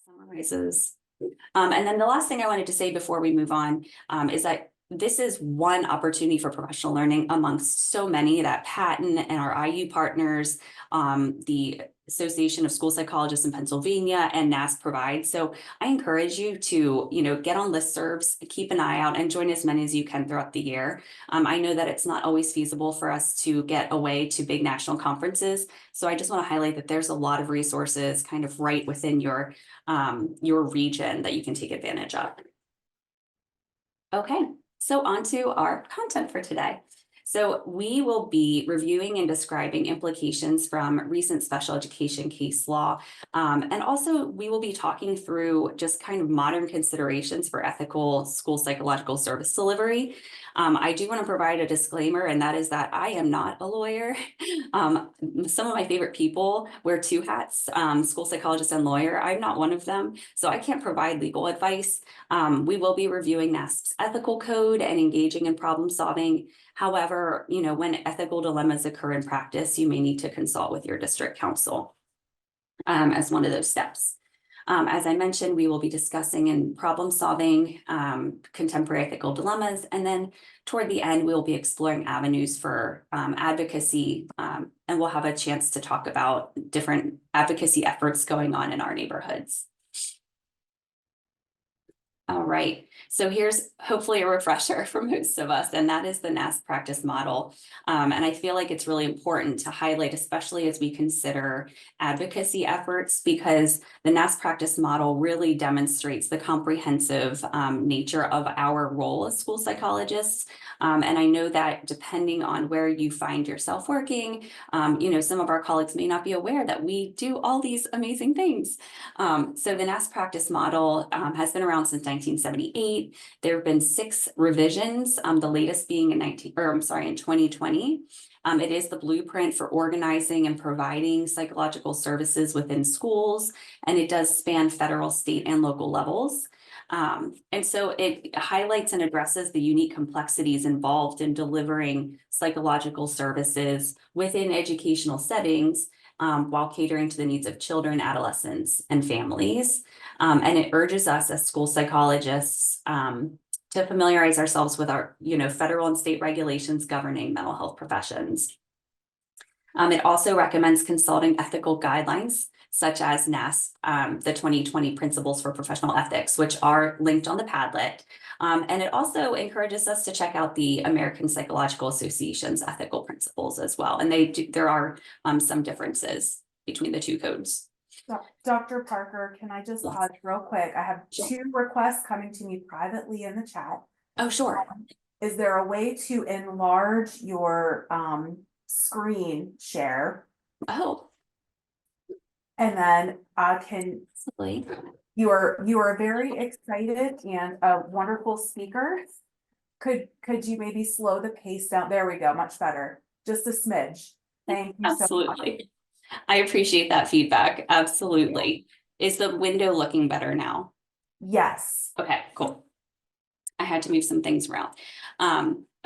Summarizes. And then the last thing I wanted to say before we move on is that this is one opportunity for professional learning amongst so many that Patton and our IU partners, the Association of School Psychologists in Pennsylvania and NASP provide. So I encourage you to, get on listservs, keep an eye out and join as many as you can throughout the year. I know that it's not always feasible for us to get away to big national conferences. So I just want to highlight that there's a lot of resources kind of right within your region that you can take advantage of. Okay, so on to our content for today. So we will be reviewing and describing implications from recent special education case law. And also we will be talking through just kind of modern considerations for ethical school psychological service delivery. I do want to provide a disclaimer, and that is that I am not a lawyer. Some of my favorite people wear two hats, school psychologist and lawyer. I'm not one of them, so I can't provide legal advice. We will be reviewing NASP's ethical code and engaging in problem solving. However, when ethical dilemmas occur in practice, you may need to consult with your district counsel as one of those steps. As I mentioned, we will be discussing in problem solving, contemporary ethical dilemmas, and then toward the end, we'll be exploring avenues for advocacy, and we'll have a chance to talk about different advocacy efforts going on in our neighborhoods. All right, so here's hopefully a refresher for most of us, and that is the NASP practice model. And I feel like it's really important to highlight, especially as we consider advocacy efforts, because the NASP practice model really demonstrates the comprehensive nature of our role as school psychologists. And I know that depending on where you find yourself working, some of our colleagues may not be aware that we do all these amazing things. So the NASP practice model has been around since 1978. There have been 6 revisions, the latest being in 2020. It is the blueprint for organizing and providing psychological services within schools, and it does span federal, state, and local levels. And so it highlights and addresses the unique complexities involved in delivering psychological services within educational settings, while catering to the needs of children, adolescents, and families. And it urges us as school psychologists to familiarize ourselves with our, federal and state regulations governing mental health professions. It also recommends consulting ethical guidelines, such as NASP, the 2020 Principles for Professional Ethics, which are linked on the Padlet. And it also encourages us to check out the American Psychological Association's ethical principles as well. And there are some differences between the two codes. Dr. Parker, can I just pause real quick? I have 2 requests coming to me privately in the chat. Oh, sure. Is there a way to enlarge your screen share? Oh. And then you are very excited and a wonderful speaker. Could you maybe slow the pace down? There we go, much better. Just a smidge. Thank you so much. I appreciate that feedback. Absolutely. Is the window looking better now? Yes. Okay, cool. I had to move some things around.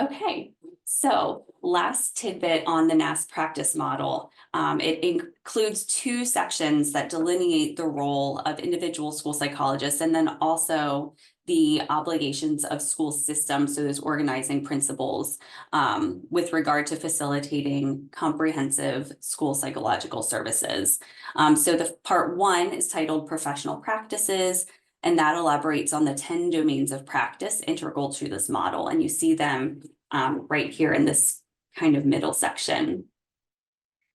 Okay, so last tidbit on the NASP practice model. It includes 2 sections that delineate the role of individual school psychologists, and then also the obligations of school systems, so those organizing principles with regard to facilitating comprehensive school psychological services. So the part 1 is titled Professional Practices, and that elaborates on the 10 domains of practice integral to this model. And you see them right here in this kind of middle section.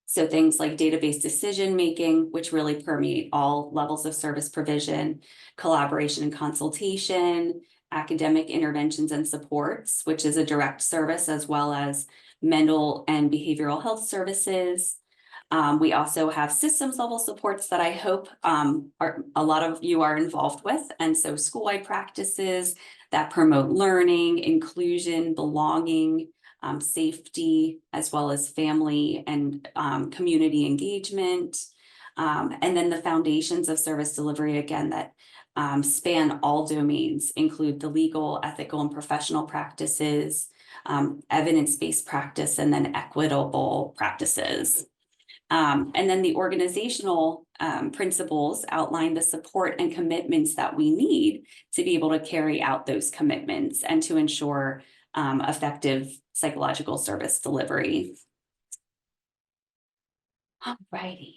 So things like database decision-making, which really permeate all levels of service provision, collaboration and consultation, academic interventions and supports, which is a direct service, as well as mental and behavioral health services. We also have systems level supports that I hope a lot of you are involved with. And so school-wide practices that promote learning, inclusion, belonging, safety, as well as family and community engagement. And then the foundations of service delivery, again, that span all domains, include the legal, ethical, and professional practices, evidence-based practice, and then equitable practices. And then the organizational principles outline the support and commitments that we need to be able to carry out those commitments and to ensure effective psychological service delivery. Alrighty.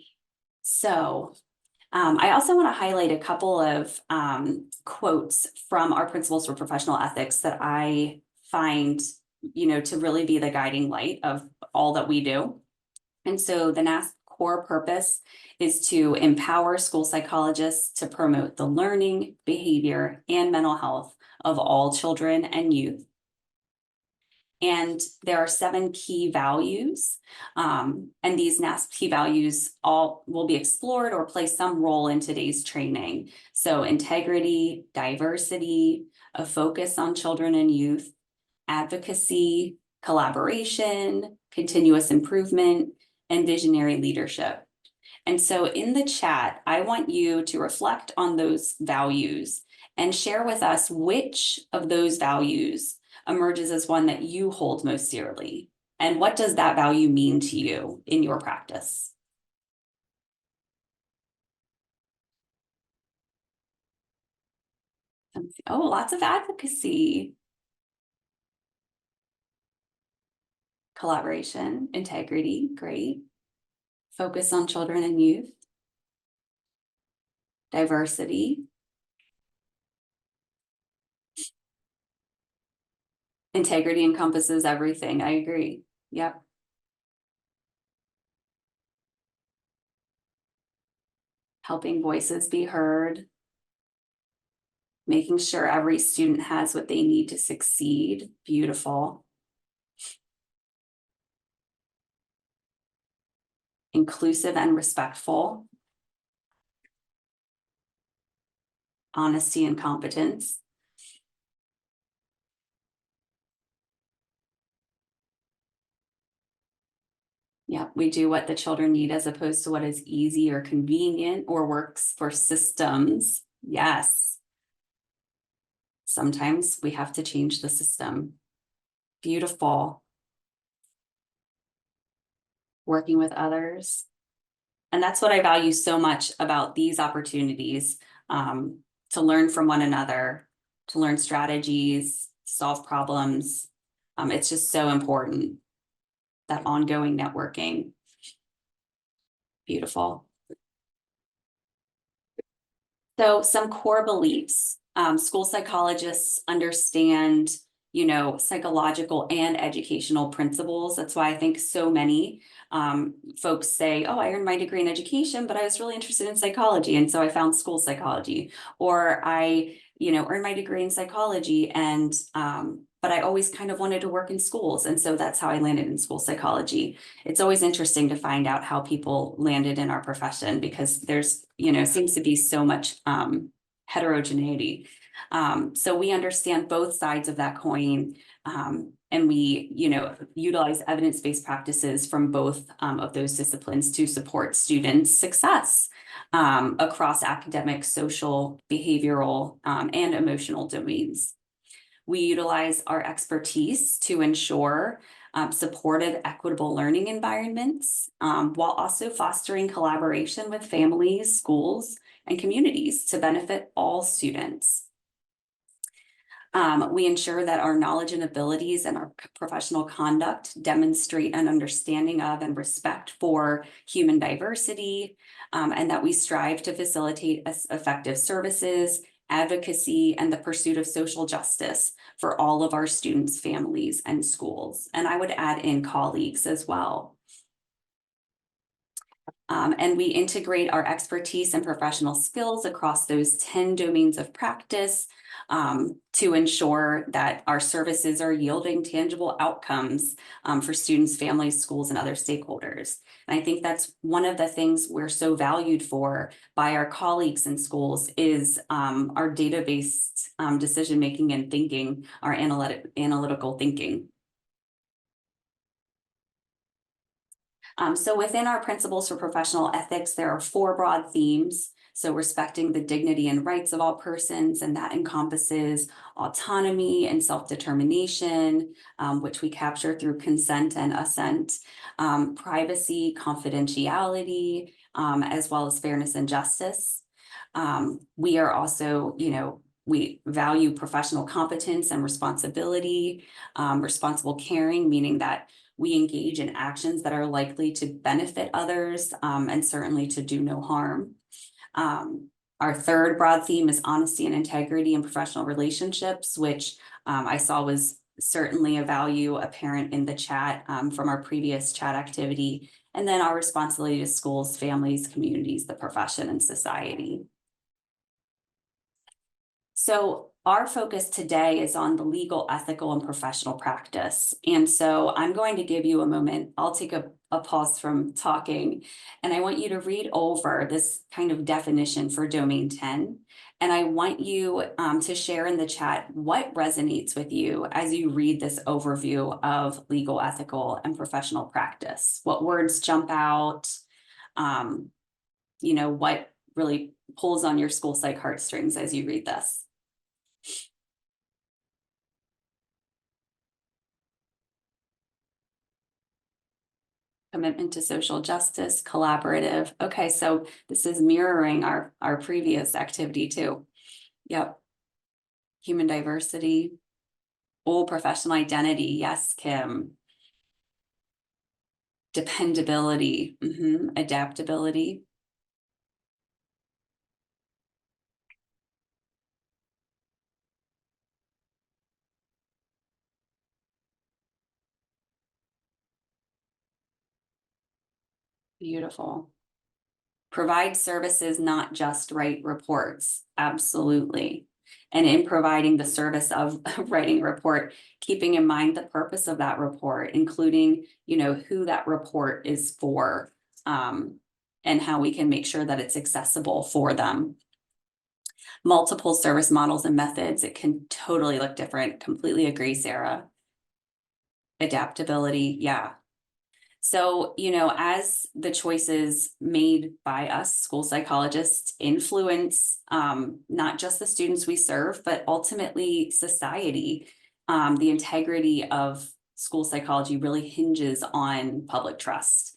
So I also want to highlight a couple of quotes from our principles for professional ethics that I find, to really be the guiding light of all that we do. And so the NASP core purpose is to empower school psychologists to promote the learning, behavior, and mental health of all children and youth. And there are 7 key values, and these NASP key values all will be explored or play some role in today's training. So integrity, diversity, a focus on children and youth, advocacy, collaboration, continuous improvement, and visionary leadership. And so in the chat, I want you to reflect on those values and share with us which of those values emerges as one that you hold most dearly. And what does that value mean to you in your practice? Oh, lots of advocacy. Collaboration, integrity, great. Focus on children and youth. Diversity. Integrity encompasses everything. I agree. Yep. Helping voices be heard. Making sure every student has what they need to succeed. Beautiful. Inclusive and respectful. Honesty and competence. Yeah, we do what the children need as opposed to what is easy or convenient or works for systems. Yes. Sometimes we have to change the system. Beautiful. Working with others. And that's what I value so much about these opportunities, to learn from one another, to learn strategies, solve problems. It's just so important, that ongoing networking. Beautiful. So some core beliefs. School psychologists understand, psychological and educational principles. That's why I think so many folks say, oh, I earned my degree in education, but I was really interested in psychology. And so I found school psychology. Or I, earned my degree in psychology and but I always kind of wanted to work in schools. And so that's how I landed in school psychology. It's always interesting to find out how people landed in our profession because there's, seems to be so much heterogeneity. So we understand both sides of that coin. And we, utilize evidence-based practices from both of those disciplines to support students' success across academic, social, behavioral, and emotional domains. We utilize our expertise to ensure supportive, equitable learning environments, while also fostering collaboration with families, schools, and communities to benefit all students. We ensure that our knowledge and abilities and our professional conduct demonstrate an understanding of and respect for human diversity, and that we strive to facilitate effective services, advocacy, and the pursuit of social justice for all of our students, families, and schools. And I would add in colleagues as well. And we integrate our expertise and professional skills across those 10 domains of practice to ensure that our services are yielding tangible outcomes for students, families, schools, and other stakeholders. And I think that's one of the things we're so valued for by our colleagues in schools is our data-based decision-making and thinking, our analytical thinking. So within our principles for professional ethics, there are 4 broad themes. So respecting the dignity and rights of all persons, and that encompasses autonomy and self-determination, which we capture through consent and assent, privacy, confidentiality, as well as fairness and justice. We are also, we value professional competence and responsibility, responsible caring, meaning that we engage in actions that are likely to benefit others, and certainly to do no harm. Our third broad theme is honesty and integrity in professional relationships, which I saw was certainly a value apparent in the chat from our previous chat activity. And then our responsibility to schools, families, communities, the profession, and society. So our focus today is on the legal, ethical, and professional practice. And so I'm going to give you a moment. I'll take a pause from talking, and I want you to read over this kind of definition for domain 10. And I want you to share in the chat what resonates with you as you read this overview of legal, ethical, and professional practice. What words jump out? What really pulls on your school psych heartstrings as you read this? Commitment to social justice, collaborative. Okay, so this is mirroring our previous activity too. Yep. Human diversity. Oh, professional identity. Yes, Kim. Dependability. Adaptability. Beautiful. Provide services, not just write reports. Absolutely. And in providing the service of writing a report, keeping in mind the purpose of that report, including, who that report is for, and how we can make sure that it's accessible for them. Multiple service models and methods, it can totally look different. Completely agree, Sarah. Adaptability, yeah. So, as the choices made by us school psychologists influence not just the students we serve, but ultimately society, the integrity of school psychology really hinges on public trust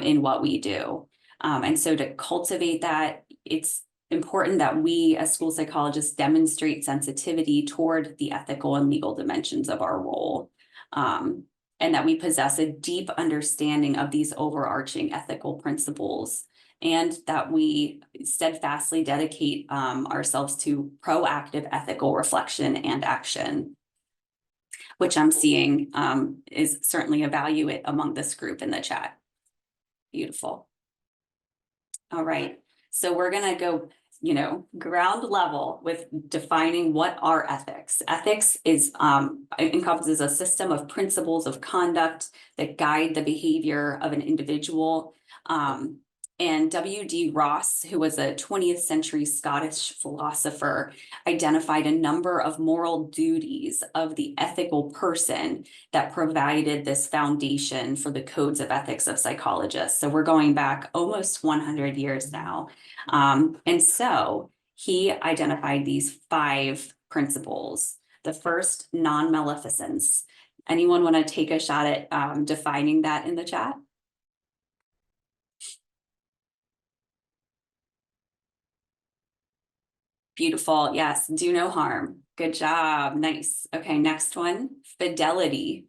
in what we do. And so to cultivate that, it's important that we as school psychologists demonstrate sensitivity toward the ethical and legal dimensions of our role. And that we possess a deep understanding of these overarching ethical principles, and that we steadfastly dedicate ourselves to proactive ethical reflection and action, which I'm seeing is certainly a value among this group in the chat. Beautiful. All right, so we're gonna go ground level with defining what are ethics. Ethics encompasses a system of principles of conduct that guide the behavior of an individual. And W.D. Ross, who was a 20th century Scottish philosopher, identified a number of moral duties of the ethical person that provided this foundation for the codes of ethics of psychologists. So we're going back almost 100 years now. And so he identified these 5 principles. The first, non-maleficence. Anyone want to take a shot at defining that in the chat? Beautiful. Yes. Do no harm. Good job. Nice. Okay. Next one, fidelity.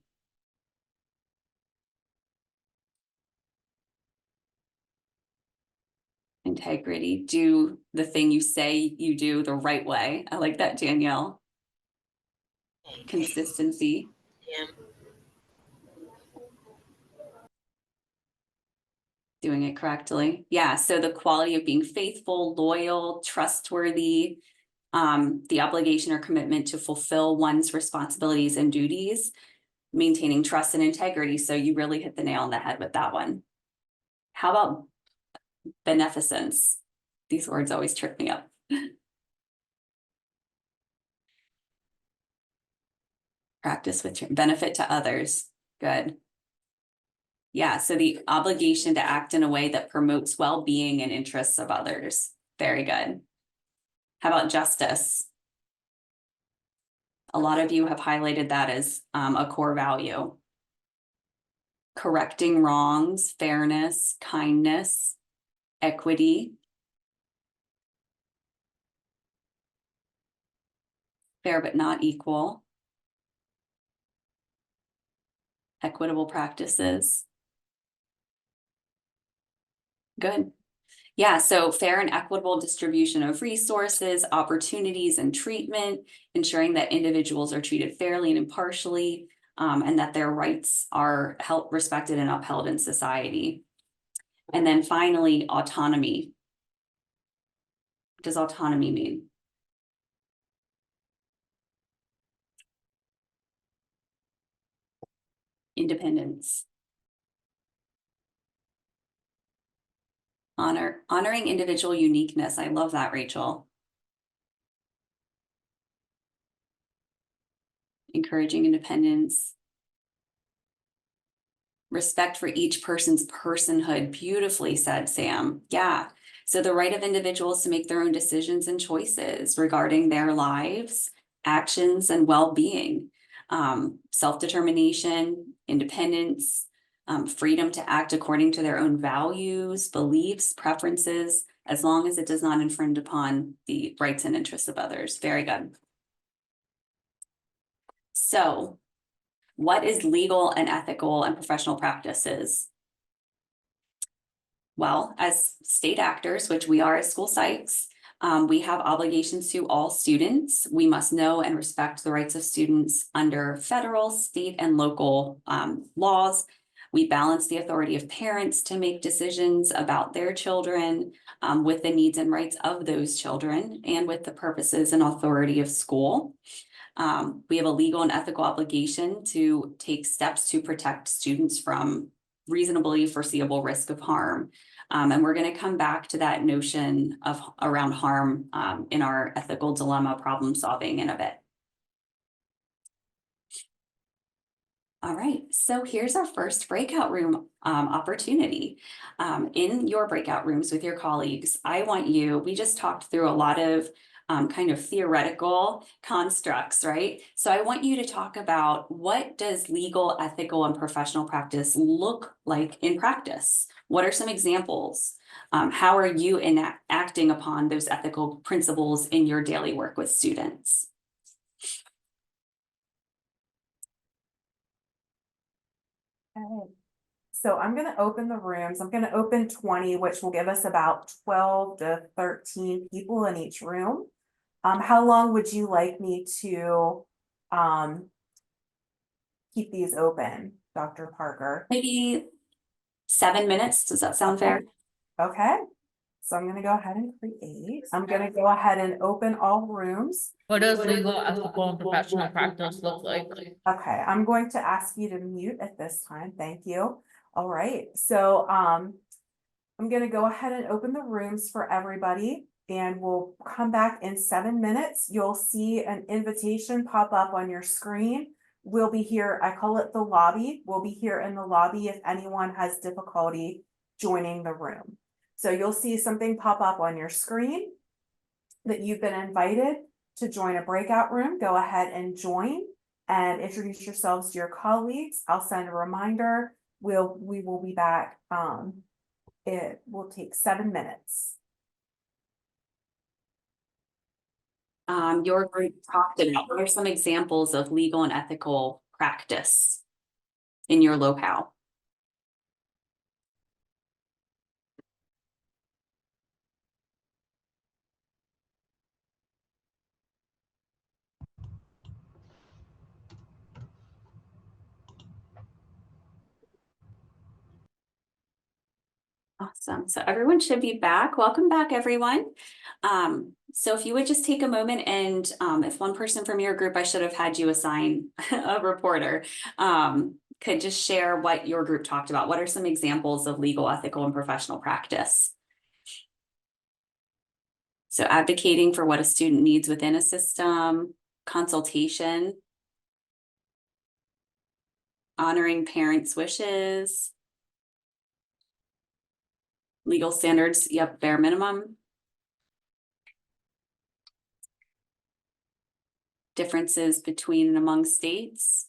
Integrity. Do the thing you say you do the right way. I like that, Danielle. Consistency. Yeah. Doing it correctly. Yeah. So the quality of being faithful, loyal, trustworthy, the obligation or commitment to fulfill one's responsibilities and duties, maintaining trust and integrity. So you really hit the nail on the head with that one. How about beneficence? These words always trip me up. Practice with benefit to others. Good. Yeah, so the obligation to act in a way that promotes well-being and interests of others. Very good. How about justice? A lot of you have highlighted that as a core value. Correcting wrongs, fairness, kindness, equity. Fair but not equal. Equitable practices. Good. Yeah, so fair and equitable distribution of resources, opportunities, and treatment, ensuring that individuals are treated fairly and impartially, and that their rights are respected and upheld in society. And then finally, autonomy. What does autonomy mean? Independence. Honoring individual uniqueness. I love that, Rachel. Encouraging independence. Respect for each person's personhood. Beautifully said, Sam. Yeah. So the right of individuals to make their own decisions and choices regarding their lives, actions, and well-being. Self-determination, independence, freedom to act according to their own values, beliefs, preferences, as long as it does not infringe upon the rights and interests of others. Very good. So, what is legal and ethical and professional practices? Well, as state actors, which we are as school psychs, we have obligations to all students. We must know and respect the rights of students under federal, state, and local laws. We balance the authority of parents to make decisions about their children with the needs and rights of those children and with the purposes and authority of school. We have a legal and ethical obligation to take steps to protect students from reasonably foreseeable risk of harm. And we're going to come back to that notion of around harm in our ethical dilemma problem solving in a bit. All right, so here's our first breakout room opportunity. In your breakout rooms with your colleagues, we just talked through a lot of kind of theoretical constructs, right? So I want you to talk about what does legal, ethical, and professional practice look like in practice? What are some examples? How are you acting upon those ethical principles in your daily work with students? Okay. So I'm going to open the rooms. I'm going to open 20, which will give us about 12 to 13 people in each room. How long would you like me to keep these open, Dr. Parker? Maybe 7 minutes. Does that sound fair? Okay. So I'm going to go ahead and create. I'm going to go ahead and open all rooms. What does legal, ethical, and professional practice look like? Okay, I'm going to ask you to mute at this time. Thank you. All right, so I'm going to go ahead and open the rooms for everybody, and we'll come back in 7 minutes. You'll see an invitation pop up on your screen. We'll be here, I call it the lobby. We'll be here in the lobby if anyone has difficulty joining the room. So you'll see something pop up on your screen that you've been invited to join a breakout room. Go ahead and join and introduce yourselves to your colleagues. I'll send a reminder. We will be back. It will take 7 minutes. Your group talked about, what are some examples of legal and ethical practice in your locale? Awesome. So everyone should be back. Welcome back, everyone. So if you would just take a moment and if one person from your group, I should have had you assign a reporter, could just share what your group talked about. What are some examples of legal, ethical, and professional practice? So advocating for what a student needs within a system, consultation, honoring parents' wishes, legal standards, yep, bare minimum. differences between and among states.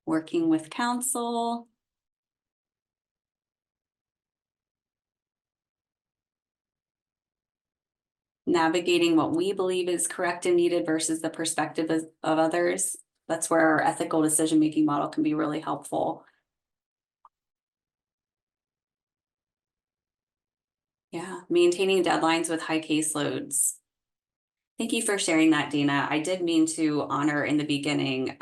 Working with counsel. Navigating what we believe is correct and needed versus the perspective of others. That's where our ethical decision-making model can be really helpful. Yeah, maintaining deadlines with high caseloads. Thank you for sharing that, Dana. I did mean to honor in the beginning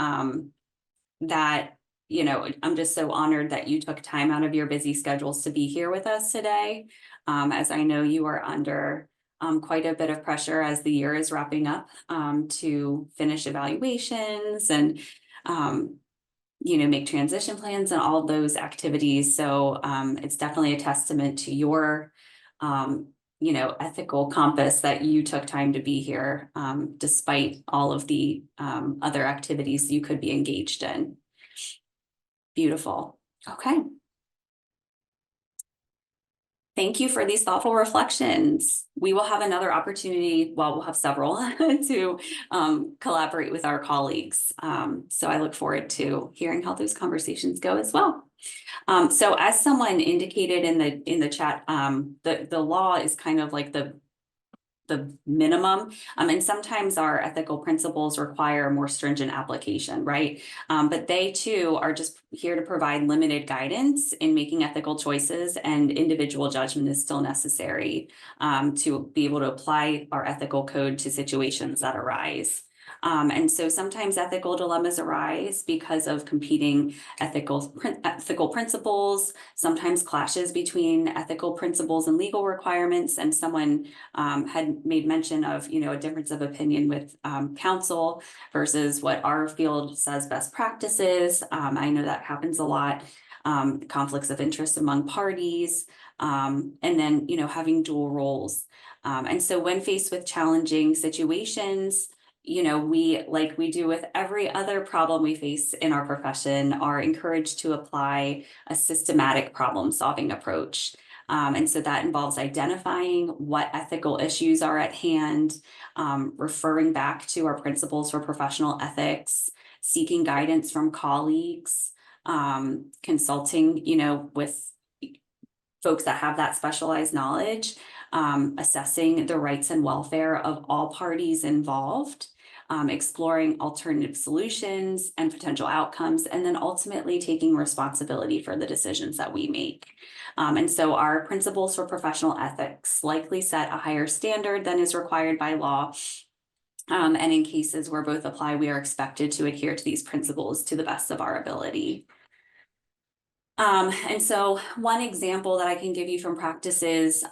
that, you know, I'm just so honored that you took time out of your busy schedules to be here with us today. As I know you are under quite a bit of pressure as the year is wrapping up to finish evaluations and you know, make transition plans and all of those activities. So it's definitely a testament to your you know, ethical compass that you took time to be here, despite all of the other activities you could be engaged in. Beautiful. Okay. Thank you for these thoughtful reflections. We will have another opportunity, well, we'll have several, to collaborate with our colleagues. So I look forward to hearing how those conversations go as well. So as someone indicated in the chat, the law is kind of like the minimum. And sometimes our ethical principles require more stringent application, right? But they too are just here to provide limited guidance in making ethical choices, and individual judgment is still necessary to be able to apply our ethical code to situations that arise. And so sometimes ethical dilemmas arise because of competing ethical principles, sometimes clashes between ethical principles and legal requirements. And someone had made mention of, you know, a difference of opinion with counsel versus what our field says best practices. I know that happens a lot. Conflicts of interest among parties, and then, you know, having dual roles. And so when faced with challenging situations, you know, we, like we do with every other problem we face in our profession, are encouraged to apply a systematic problem-solving approach. And so that involves identifying what ethical issues are at hand, referring back to our principles for professional ethics, seeking guidance from colleagues, consulting, you know, with folks that have that specialized knowledge, assessing the rights and welfare of all parties involved, exploring alternative solutions and potential outcomes, and then ultimately taking responsibility for the decisions that we make. And so our principles for professional ethics likely set a higher standard than is required by law. And in cases where both apply, we are expected to adhere to these principles to the best of our ability. And so one example that I can give you from practice is,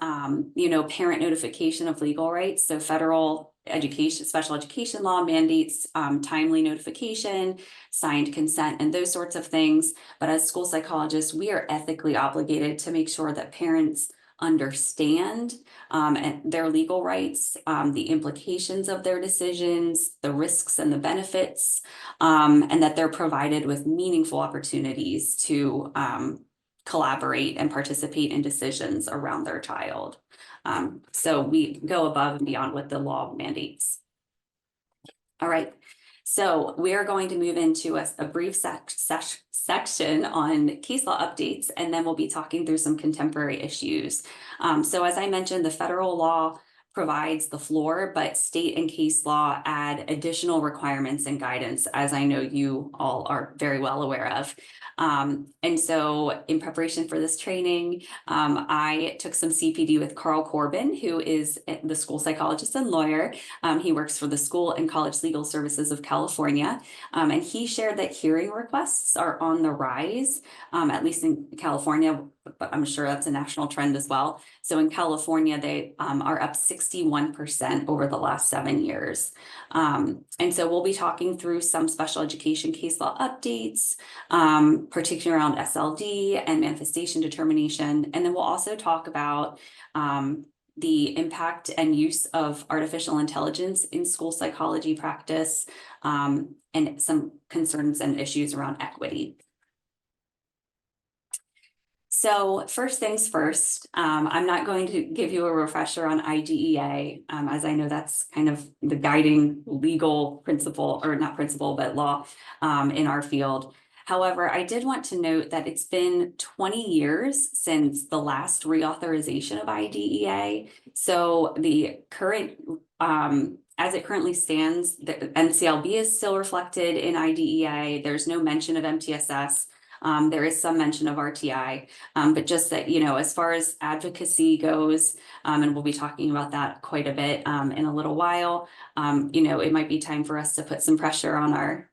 you know, parent notification of legal rights. So federal education, special education law mandates timely notification, signed consent, and those sorts of things. But as school psychologists, we are ethically obligated to make sure that parents understand and their legal rights, the implications of their decisions, the risks and the benefits, and that they're provided with meaningful opportunities to collaborate and participate in decisions around their child. So we go above and beyond what the law mandates. All right. So we are going to move into a brief section on case law updates, and then we'll be talking through some contemporary issues. So as I mentioned, the federal law provides the floor, but state and case law add additional requirements and guidance, as I know you all are very well aware of. And so in preparation for this training, I took some CPD with Carl Corbin, who is the school psychologist and lawyer. He works for the School and College Legal Services of California. And he shared that hearing requests are on the rise, at least in California, but I'm sure that's a national trend as well. So in California, they are up 61% over the last 7 years. And so we'll be talking through some special education case law updates, particularly around SLD and manifestation determination. And then we'll also talk about the impact and use of artificial intelligence in school psychology practice, and some concerns and issues around equity. So first things first, I'm not going to give you a refresher on IDEA, as I know that's kind of the guiding legal principle, or not principle, but law in our field. However, I did want to note that it's been 20 years since the last reauthorization of IDEA. So the current, as it currently stands, the NCLB is still reflected in IDEA. There's no mention of MTSS. There is some mention of RTI, but just that, as far as advocacy goes, and we'll be talking about that quite a bit in a little while, it might be time for us to put some pressure on our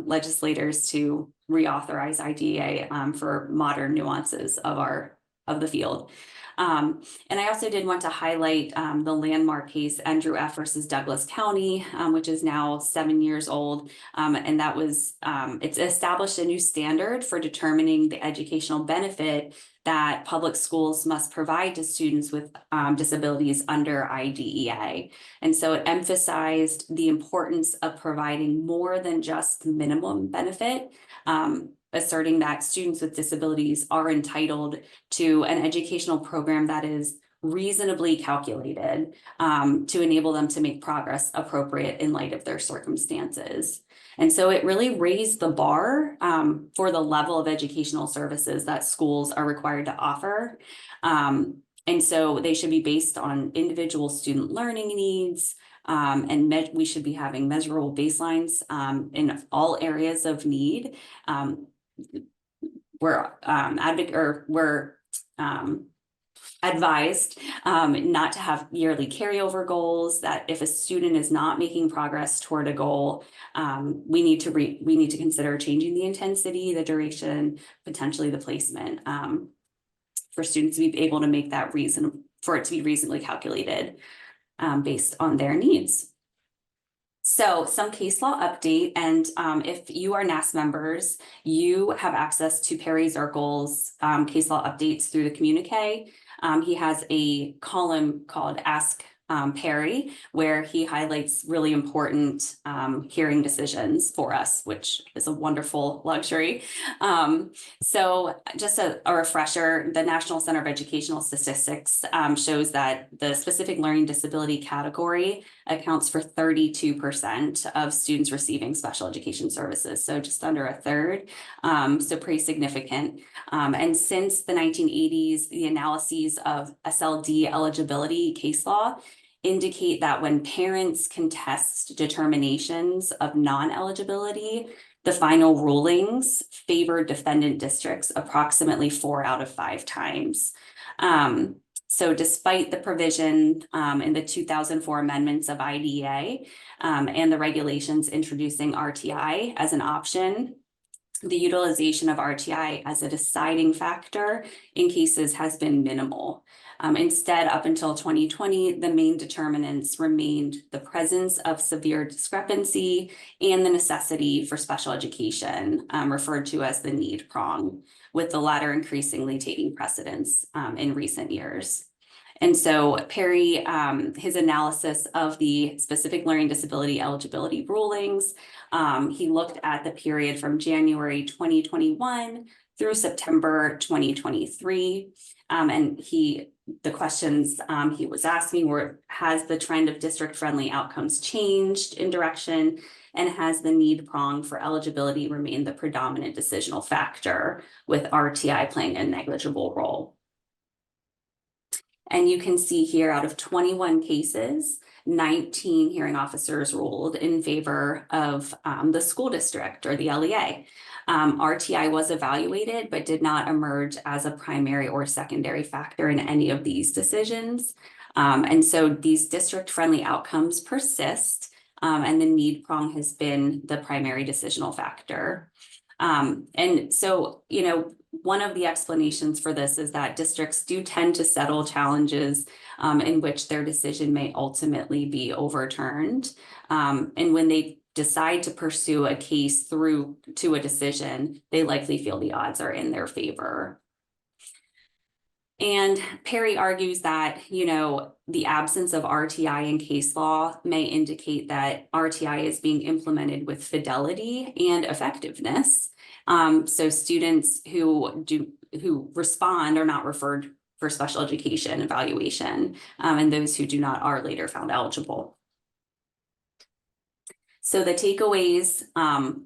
legislators to reauthorize IDEA for modern nuances of the field. And I also did want to highlight the landmark case Andrew F. versus Douglas County, which is now 7 years old. And that was, it's established a new standard for determining the educational benefit that public schools must provide to students with disabilities under IDEA. And so it emphasized the importance of providing more than just minimum benefit, asserting that students with disabilities are entitled to an educational program that is reasonably calculated to enable them to make progress appropriate in light of their circumstances. And so it really raised the bar for the level of educational services that schools are required to offer. And so they should be based on individual student learning needs, and we should be having measurable baselines in all areas of need. We're advised not to have yearly carryover goals, that if a student is not making progress toward a goal, we need to consider changing the intensity, the duration, potentially the placement, for students to be able to make that for it to be reasonably calculated based on their needs. So some case law update, and if you are NASP members, you have access to Perry Zirkle's case law updates through the communique. He has a column called Ask Perry, where he highlights really important hearing decisions for us, which is a wonderful luxury. So just a refresher, the National Center of Educational Statistics shows that the specific learning disability category accounts for 32% of students receiving special education services, so just under a third, so pretty significant. And since the 1980s, the analyses of SLD eligibility case law indicate that when parents contest determinations of non-eligibility, the final rulings favor defendant districts approximately 4 out of 5 times. So despite the provision in the 2004 amendments of IDEA and the regulations introducing RTI as an option, the utilization of RTI as a deciding factor in cases has been minimal. Instead, up until 2020, the main determinants remained the presence of severe discrepancy and the necessity for special education, referred to as the need prong, with the latter increasingly taking precedence in recent years. And so Perry, his analysis of the specific learning disability eligibility rulings, he looked at the period from January 2021 through September 2023. And the questions he was asking were, has the trend of district-friendly outcomes changed in direction? And has the need prong for eligibility remained the predominant decisional factor, with RTI playing a negligible role? And you can see here, out of 21 cases, 19 hearing officers ruled in favor of the school district, or the LEA. RTI was evaluated, but did not emerge as a primary or secondary factor in any of these decisions. And so these district-friendly outcomes persist, and the need prong has been the primary decisional factor. And so, one of the explanations for this is that districts do tend to settle challenges in which their decision may ultimately be overturned. And when they decide to pursue a case through to a decision, they likely feel the odds are in their favor. And Perry argues that, the absence of RTI in case law may indicate that RTI is being implemented with fidelity and effectiveness. So students who respond are not referred for special education evaluation, and those who do not are later found eligible. So the takeaways,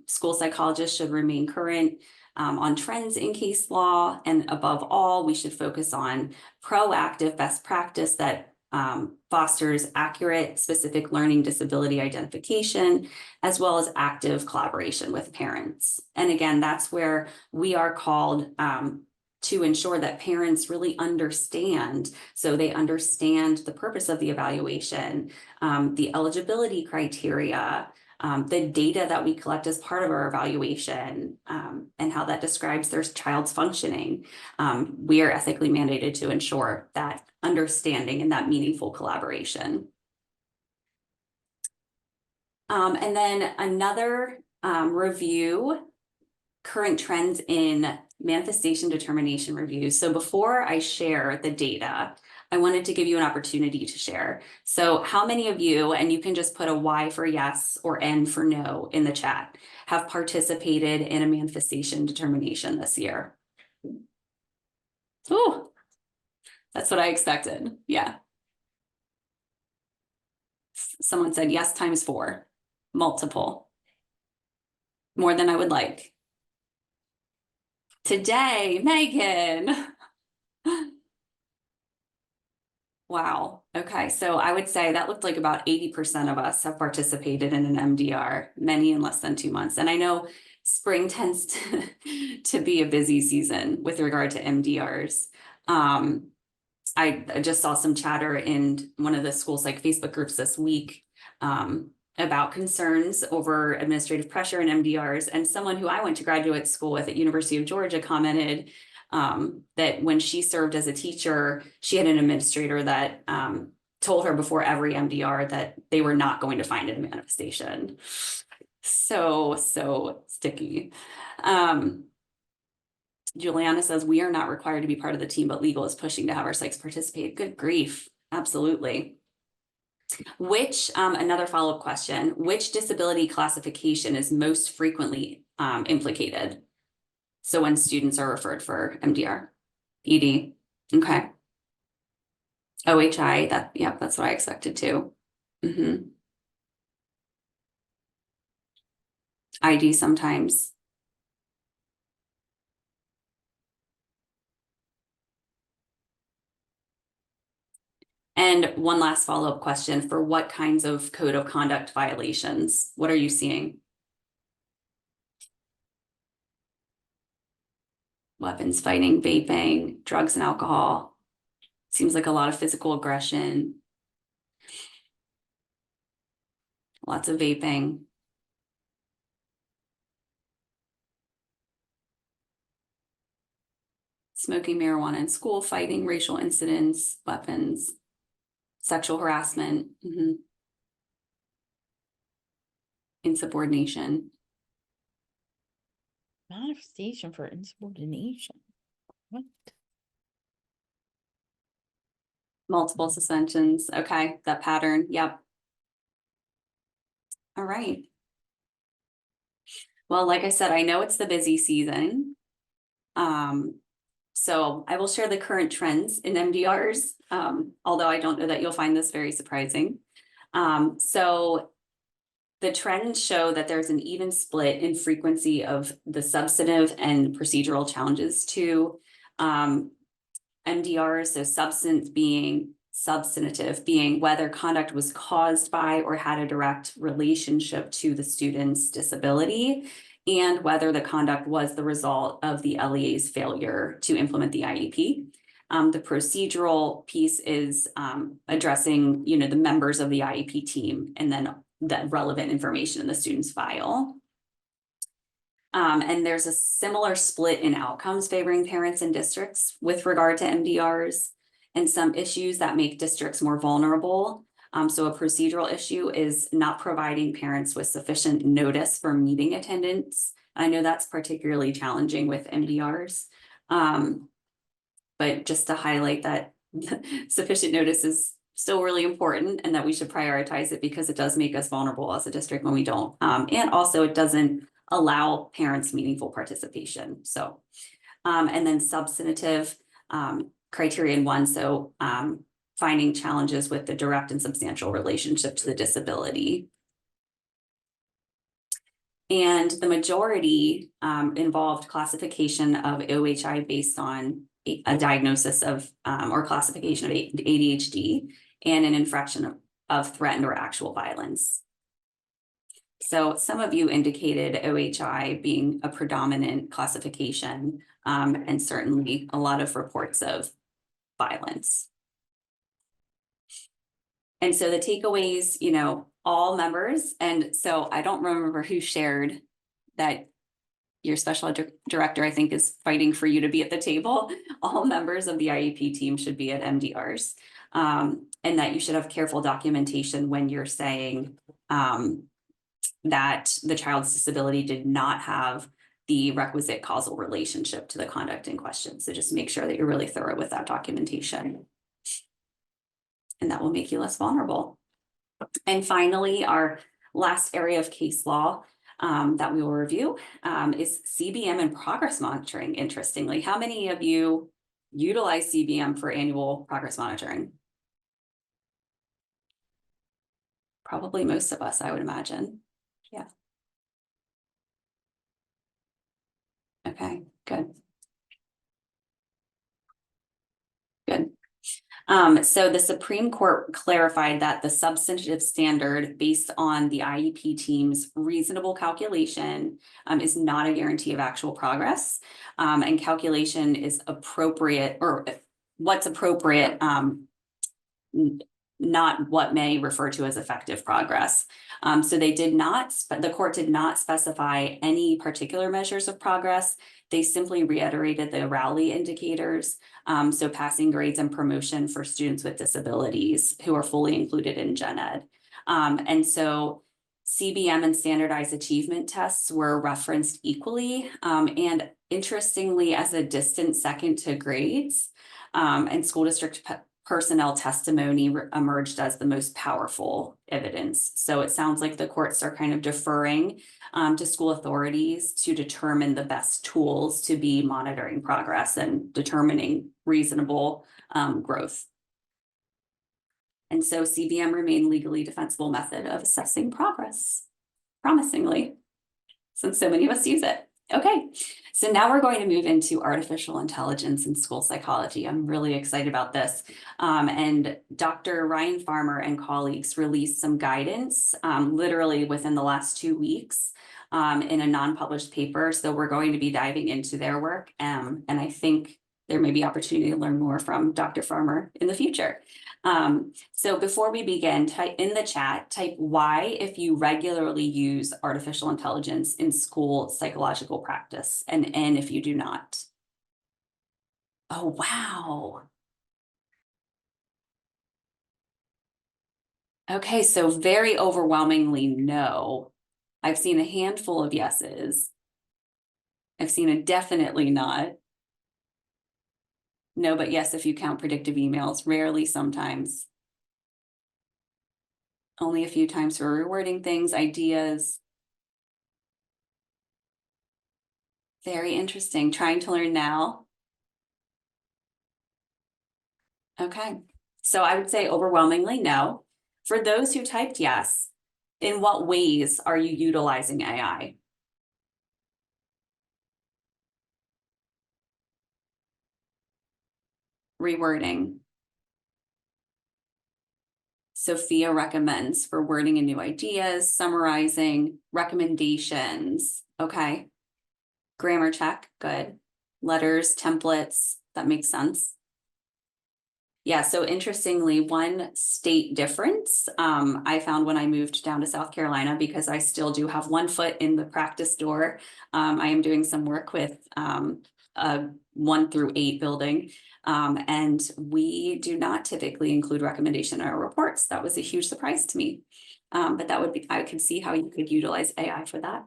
school psychologists should remain current on trends in case law, and above all, we should focus on proactive best practice that fosters accurate, specific learning disability identification, as well as active collaboration with parents. And again, that's where we are called to ensure that parents really understand, so they understand the purpose of the evaluation, the eligibility criteria, the data that we collect as part of our evaluation, and how that describes their child's functioning. We are ethically mandated to ensure that understanding and that meaningful collaboration. And then another review, current trends in manifestation determination reviews. So before I share the data, I wanted to give you an opportunity to share. So how many of you, and you can just put a Y for yes or N for no in the chat, have participated in a manifestation determination this year? Oh, that's what I expected. Yeah. Someone said yes times 4, multiple, more than I would like. Today, Megan. Wow. Okay. So I would say that looked like about 80% of us have participated in an MDR, many in less than 2 months. And I know spring tends to be a busy season with regard to MDRs. I just saw some chatter in one of the school psych Facebook groups this week about concerns over administrative pressure in MDRs. And someone who I went to graduate school with at University of Georgia commented that when she served as a teacher, she had an administrator that told her before every MDR that they were not going to find a manifestation. So sticky. Juliana says, we are not required to be part of the team, but legal is pushing to have our psychs participate. Good grief. Absolutely. Which, another follow-up question, which disability classification is most frequently implicated? So when students are referred for MDR, ED, okay. OHI, that's what I expected too. ID sometimes. And one last follow-up question, for what kinds of code of conduct violations? What are you seeing? Weapons, fighting, vaping, drugs and alcohol. Seems like a lot of physical aggression. Lots of vaping. Smoking marijuana in school, fighting, racial incidents, weapons, sexual harassment, insubordination. Manifestation for insubordination. What? Multiple suspensions. Okay, that pattern. Yep. All right. Well, like I said, I know it's the busy season. So I will share the current trends in MDRs, although I don't know that you'll find this very surprising. So the trends show that there's an even split in frequency of the substantive and procedural challenges to MDRs, so substantive being whether conduct was caused by or had a direct relationship to the student's disability, and whether the conduct was the result of the LEA's failure to implement the IEP. The procedural piece is addressing, the members of the IEP team and then the relevant information in the student's file. And there's a similar split in outcomes favoring parents and districts with regard to MDRs, and some issues that make districts more vulnerable. So a procedural issue is not providing parents with sufficient notice for meeting attendance. I know that's particularly challenging with MDRs. But just to highlight that sufficient notice is still really important and that we should prioritize it because it does make us vulnerable as a district when we don't. And also it doesn't allow parents meaningful participation. So, and then substantive criterion 1. So finding challenges with the direct and substantial relationship to the disability. And the majority involved classification of OHI based on a diagnosis of or classification of ADHD and an infraction of threatened or actual violence. So some of you indicated OHI being a predominant classification, and certainly a lot of reports of violence. And so the takeaways, you know, all members, and so I don't remember who shared that your special director, I think, is fighting for you to be at the table. All members of the IEP team should be at MDRs, and that you should have careful documentation when you're saying that the child's disability did not have the requisite causal relationship to the conduct in question. So just make sure that you're really thorough with that documentation. And that will make you less vulnerable. And finally, our last area of case law that we will review is CBM and progress monitoring. Interestingly, how many of you utilize CBM for annual progress monitoring? Probably most of us, I would imagine. Yeah. Okay, good. Good. So the Supreme Court clarified that the substantive standard based on the IEP team's reasonable calculation is not a guarantee of actual progress. And calculation is appropriate, or what's appropriate, not what may refer to as effective progress. So they did not, the court did not specify any particular measures of progress. They simply reiterated the Rowley indicators. So passing grades and promotion for students with disabilities who are fully included in Gen Ed. And so CBM and standardized achievement tests were referenced equally. And interestingly, as a distant second to grades, and school district personnel testimony emerged as the most powerful evidence. So it sounds like the courts are kind of deferring to school authorities to determine the best tools to be monitoring progress and determining reasonable growth. And so CBM remained legally defensible method of assessing progress, promisingly, since so many of us use it. Okay, so now we're going to move into artificial intelligence and school psychology. I'm really excited about this. And Dr. Ryan Farmer and colleagues released some guidance literally within the last 2 weeks in a non-published paper. So we're going to be diving into their work. And I think there may be opportunity to learn more from Dr. Farmer in the future. So before we begin, type in the chat, type Y if you regularly use artificial intelligence in school psychological practice, and N if you do not. Oh, wow. Okay, so very overwhelmingly no. I've seen a handful of yeses. I've seen a definitely not. No, but yes, if you count predictive emails, rarely, sometimes. Only a few times for rewording things, ideas. Very interesting. Trying to learn now. Okay, so I would say overwhelmingly no. For those who typed yes, in what ways are you utilizing AI? Rewording. Sophia recommends for wording and new ideas, summarizing, recommendations. Okay. Grammar check, good. Letters, templates, that makes sense. Yeah, so interestingly, one state difference I found when I moved down to South Carolina, because I still do have one foot in the practice door. I am doing some work with a 1 through 8 building. And we do not typically include recommendation in our reports. That was a huge surprise to me. But that would be, I could see how you could utilize AI for that.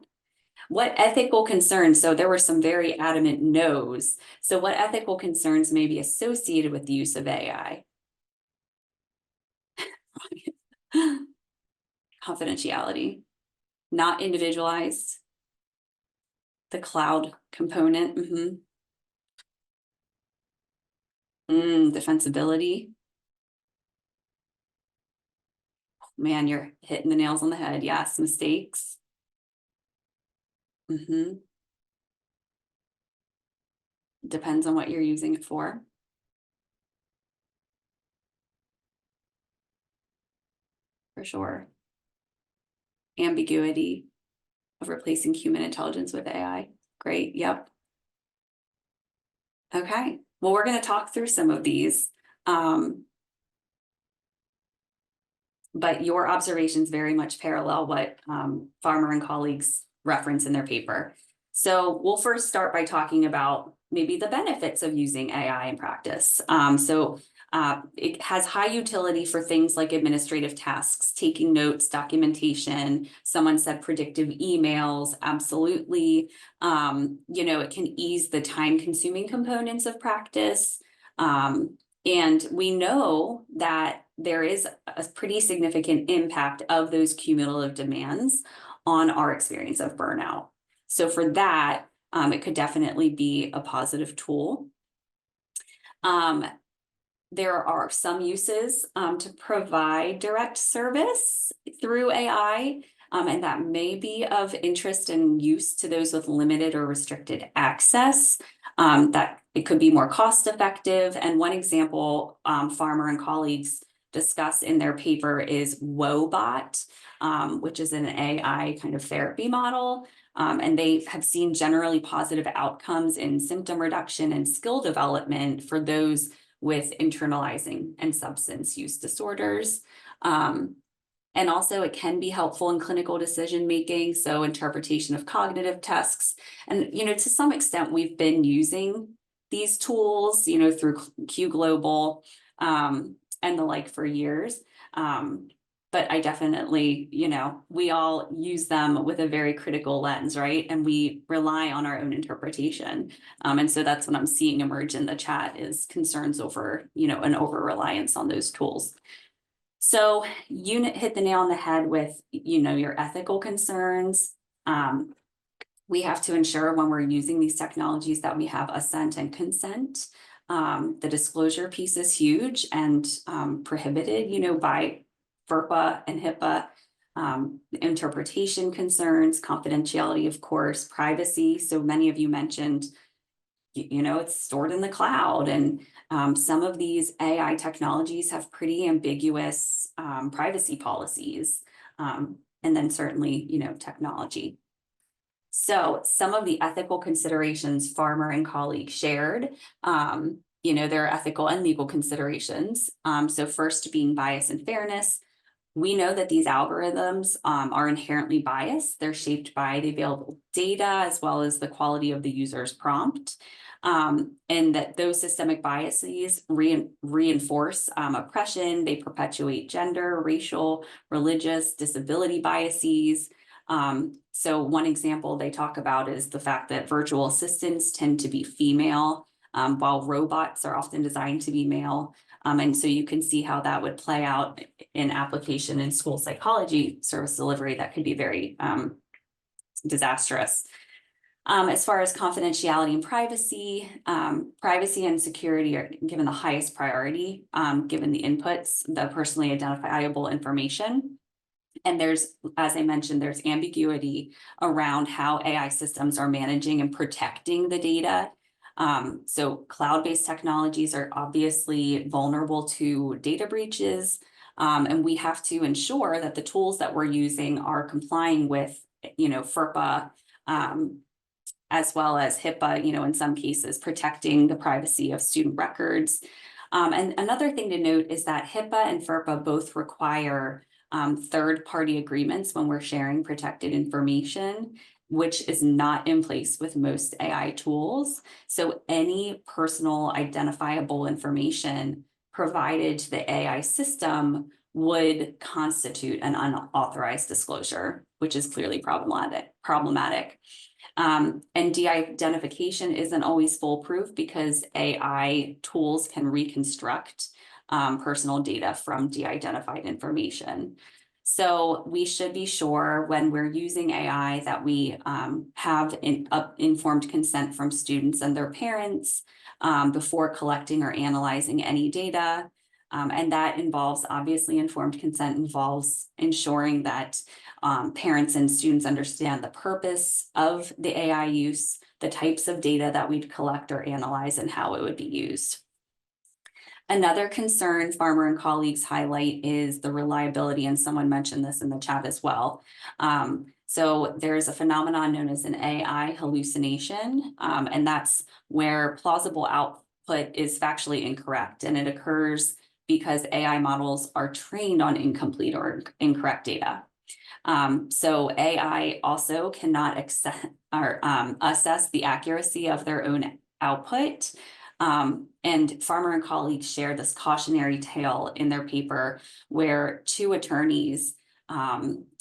What ethical concerns? So there were some very adamant no's. So what ethical concerns may be associated with the use of AI? Confidentiality, not individualized. The cloud component. Defensibility. Man, you're hitting the nails on the head. Yes, mistakes. Depends on what you're using it for. For sure. Ambiguity of replacing human intelligence with AI. Great. Yep. Okay. Well, we're going to talk through some of these. But your observations very much parallel what Farmer and colleagues reference in their paper. So we'll first start by talking about maybe the benefits of using AI in practice. It has high utility for things like administrative tasks, taking notes, documentation. Someone said predictive emails, absolutely. It can ease the time-consuming components of practice. And we know that there is a pretty significant impact of those cumulative demands on our experience of burnout. So for that, it could definitely be a positive tool. There are some uses to provide direct service through AI, and that may be of interest and use to those with limited or restricted access. That it could be more cost effective. And one example Farmer and colleagues discuss in their paper is Woebot, which is an AI kind of therapy model. And they have seen generally positive outcomes in symptom reduction and skill development for those with internalizing and substance use disorders. And also it can be helpful in clinical decision making, so interpretation of cognitive tasks. And, to some extent, we've been using these tools, through Q Global and the like for years. But I definitely, we all use them with a very critical lens, right? And we rely on our own interpretation. And so that's what I'm seeing emerge in the chat is concerns over, an over-reliance on those tools. So you hit the nail on the head with, your ethical concerns. We have to ensure when we're using these technologies that we have assent and consent. The disclosure piece is huge and prohibited, by FERPA and HIPAA, interpretation concerns, confidentiality, of course, privacy. So many of you mentioned, it's stored in the cloud, and some of these AI technologies have pretty ambiguous privacy policies, and then certainly, technology. So some of the ethical considerations Farmer and colleagues shared, there are ethical and legal considerations. So first being bias and fairness. We know that these algorithms are inherently biased. They're shaped by the available data as well as the quality of the user's prompt. And that those systemic biases reinforce oppression. They perpetuate gender, racial, religious, disability biases. So one example they talk about is the fact that virtual assistants tend to be female, while robots are often designed to be male. And so you can see how that would play out in application in school psychology service delivery. That could be very disastrous. As far as confidentiality and privacy, privacy and security are given the highest priority, given the inputs, the personally identifiable information. And there's, as I mentioned, there's ambiguity around how AI systems are managing and protecting the data. So cloud-based technologies are obviously vulnerable to data breaches, and we have to ensure that the tools that we're using are complying with, FERPA, as well as HIPAA, in some cases, protecting the privacy of student records. And another thing to note is that HIPAA and FERPA both require third-party agreements when we're sharing protected information, which is not in place with most AI tools. So any personal identifiable information provided to the AI system would constitute an unauthorized disclosure, which is clearly problematic. And de-identification isn't always foolproof because AI tools can reconstruct personal data from de-identified information. So we should be sure when we're using AI that we have informed consent from students and their parents before collecting or analyzing any data. And that involves, obviously, informed consent involves ensuring that parents and students understand the purpose of the AI use, the types of data that we'd collect or analyze, and how it would be used. Another concern Farmer and colleagues highlight is the reliability, and someone mentioned this in the chat as well. So there's a phenomenon known as an AI hallucination, and that's where plausible output is factually incorrect, and it occurs because AI models are trained on incomplete or incorrect data. So AI also cannot assess the accuracy of their own output. And Farmer and colleagues share this cautionary tale in their paper where 2 attorneys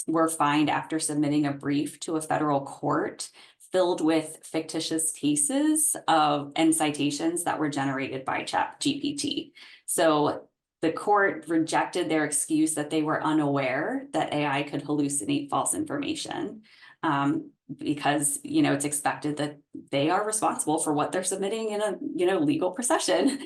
were fined after submitting a brief to a federal court filled with fictitious cases and citations that were generated by ChatGPT. So the court rejected their excuse that they were unaware that AI could hallucinate false information. Because, it's expected that they are responsible for what they're submitting in a, legal procession.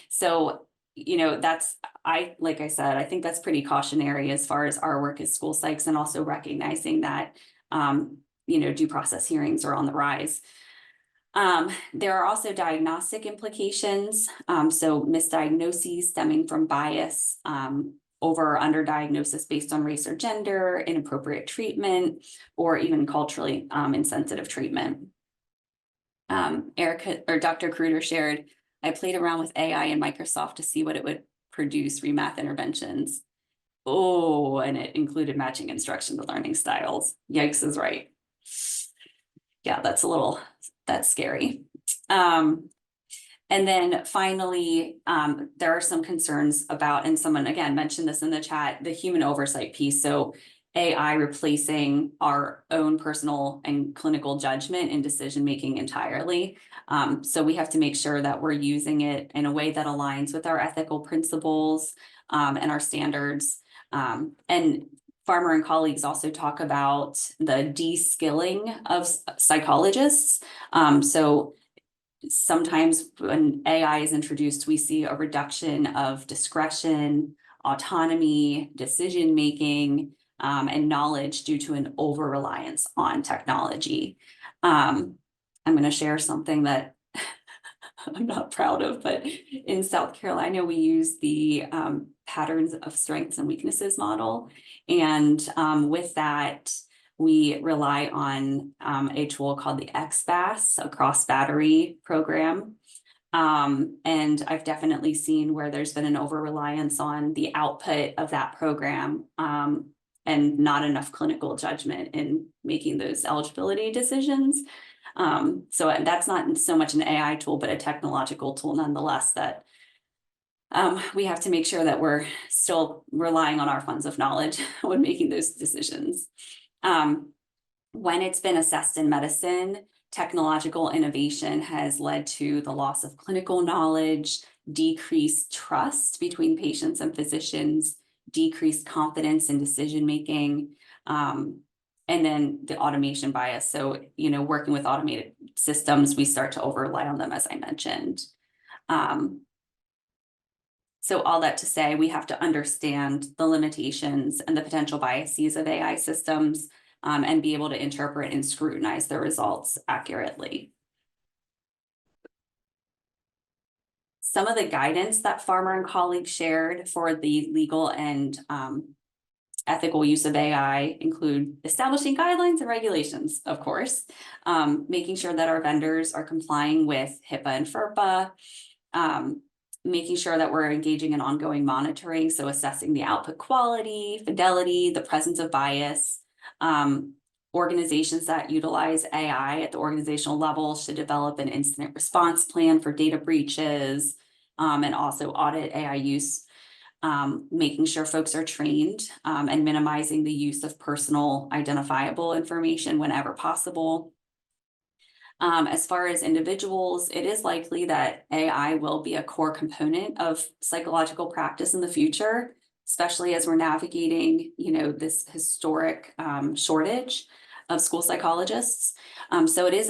So, like I said, I think that's pretty cautionary as far as our work as school psychs, and also recognizing that, due process hearings are on the rise. There are also diagnostic implications. So misdiagnoses stemming from bias, over or underdiagnosis based on race or gender, inappropriate treatment, or even culturally insensitive treatment. Erica or Dr. Kruder shared, I played around with AI in Microsoft to see what it would produce, remath interventions. Oh, and it included matching instruction to learning styles. Yikes is right. Yeah, that's scary. And then finally, there are some concerns about, and someone again mentioned this in the chat, the human oversight piece. So AI replacing our own personal and clinical judgment and decision-making entirely. So we have to make sure that we're using it in a way that aligns with our ethical principles and our standards. And Farmer and colleagues also talk about the de-skilling of psychologists. So sometimes when AI is introduced, we see a reduction of discretion, autonomy, decision-making, and knowledge due to an over-reliance on technology. I'm going to share something that I'm not proud of, but in South Carolina, we use the patterns of strengths and weaknesses model. And with that, we rely on a tool called the XBAS, a cross battery program. And I've definitely seen where there's been an over-reliance on the output of that program and not enough clinical judgment in making those eligibility decisions. So that's not so much an AI tool, but a technological tool nonetheless that we have to make sure that we're still relying on our funds of knowledge when making those decisions. When it's been assessed in medicine, technological innovation has led to the loss of clinical knowledge, decreased trust between patients and physicians, decreased confidence in decision-making, and then the automation bias. So, working with automated systems, we start to over-rely on them, as I mentioned. So all that to say, we have to understand the limitations and the potential biases of AI systems and be able to interpret and scrutinize the results accurately. Some of the guidance that Farmer and colleagues shared for the legal and ethical use of AI include establishing guidelines and regulations, of course, making sure that our vendors are complying with HIPAA and FERPA, making sure that we're engaging in ongoing monitoring, so assessing the output quality, fidelity, the presence of bias. Organizations that utilize AI at the organizational level should develop an incident response plan for data breaches and also audit AI use, making sure folks are trained and minimizing the use of personal identifiable information whenever possible. As far as individuals, it is likely that AI will be a core component of psychological practice in the future. especially as we're navigating, this historic shortage of school psychologists. So it is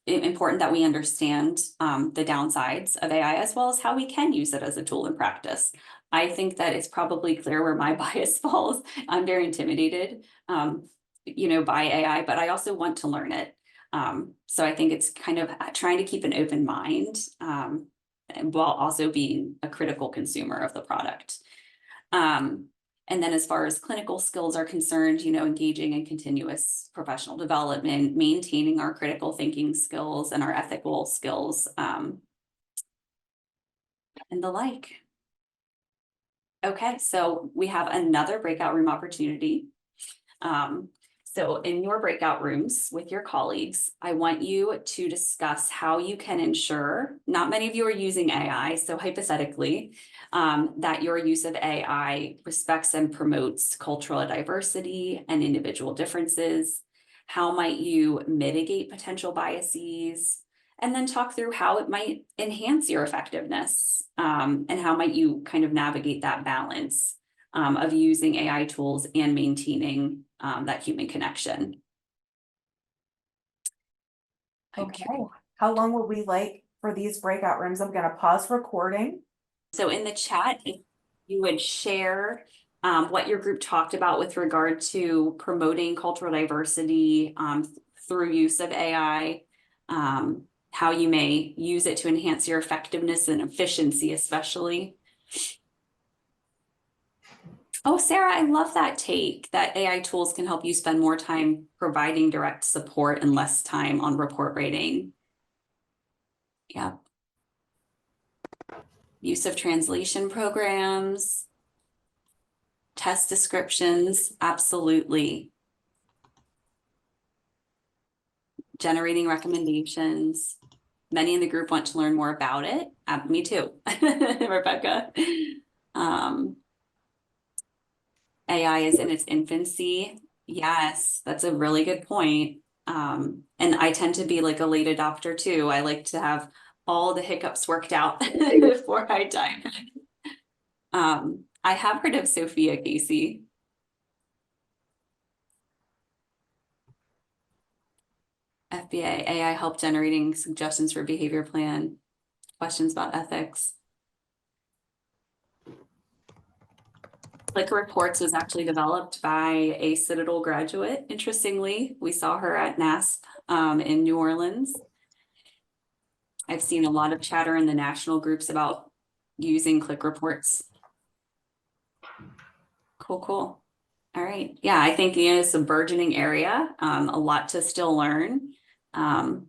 important that we understand the downsides of AI as well as how we can use it as a tool in practice. I think that it's probably clear where my bias falls. I'm very intimidated, by AI, but I also want to learn it. So I think it's kind of trying to keep an open mind while also being a critical consumer of the product. And then as far as clinical skills are concerned, engaging in continuous professional development, maintaining our critical thinking skills and our ethical skills, and the like. Okay, so we have another breakout room opportunity. So in your breakout rooms with your colleagues, I want you to discuss how you can ensure, not many of you are using AI, so hypothetically, that your use of AI respects and promotes cultural diversity and individual differences. How might you mitigate potential biases? And then talk through how it might enhance your effectiveness, and how might you kind of navigate that balance of using AI tools and maintaining that human connection. Okay, how long will we like for these breakout rooms? I'm gonna pause recording. So in the chat, if you would share what your group talked about with regard to promoting cultural diversity through use of AI, how you may use it to enhance your effectiveness and efficiency, especially. Oh, Sarah, I love that take that AI tools can help you spend more time providing direct support and less time on report writing. Yeah. Use of translation programs, test descriptions, absolutely. Generating recommendations. Many in the group want to learn more about it. Me too, Rebecca. AI is in its infancy. Yes, that's a really good point. And I tend to be like a late adopter too. I like to have all the hiccups worked out before I dive in. I have heard of Sophia Casey. FBA, AI help generating suggestions for behavior plan, questions about ethics. Click Reports was actually developed by a Citadel graduate. Interestingly, we saw her at NASP in New Orleans. I've seen a lot of chatter in the national groups about using Click Reports. Cool. All right. Yeah, I think it's a burgeoning area, a lot to still learn. But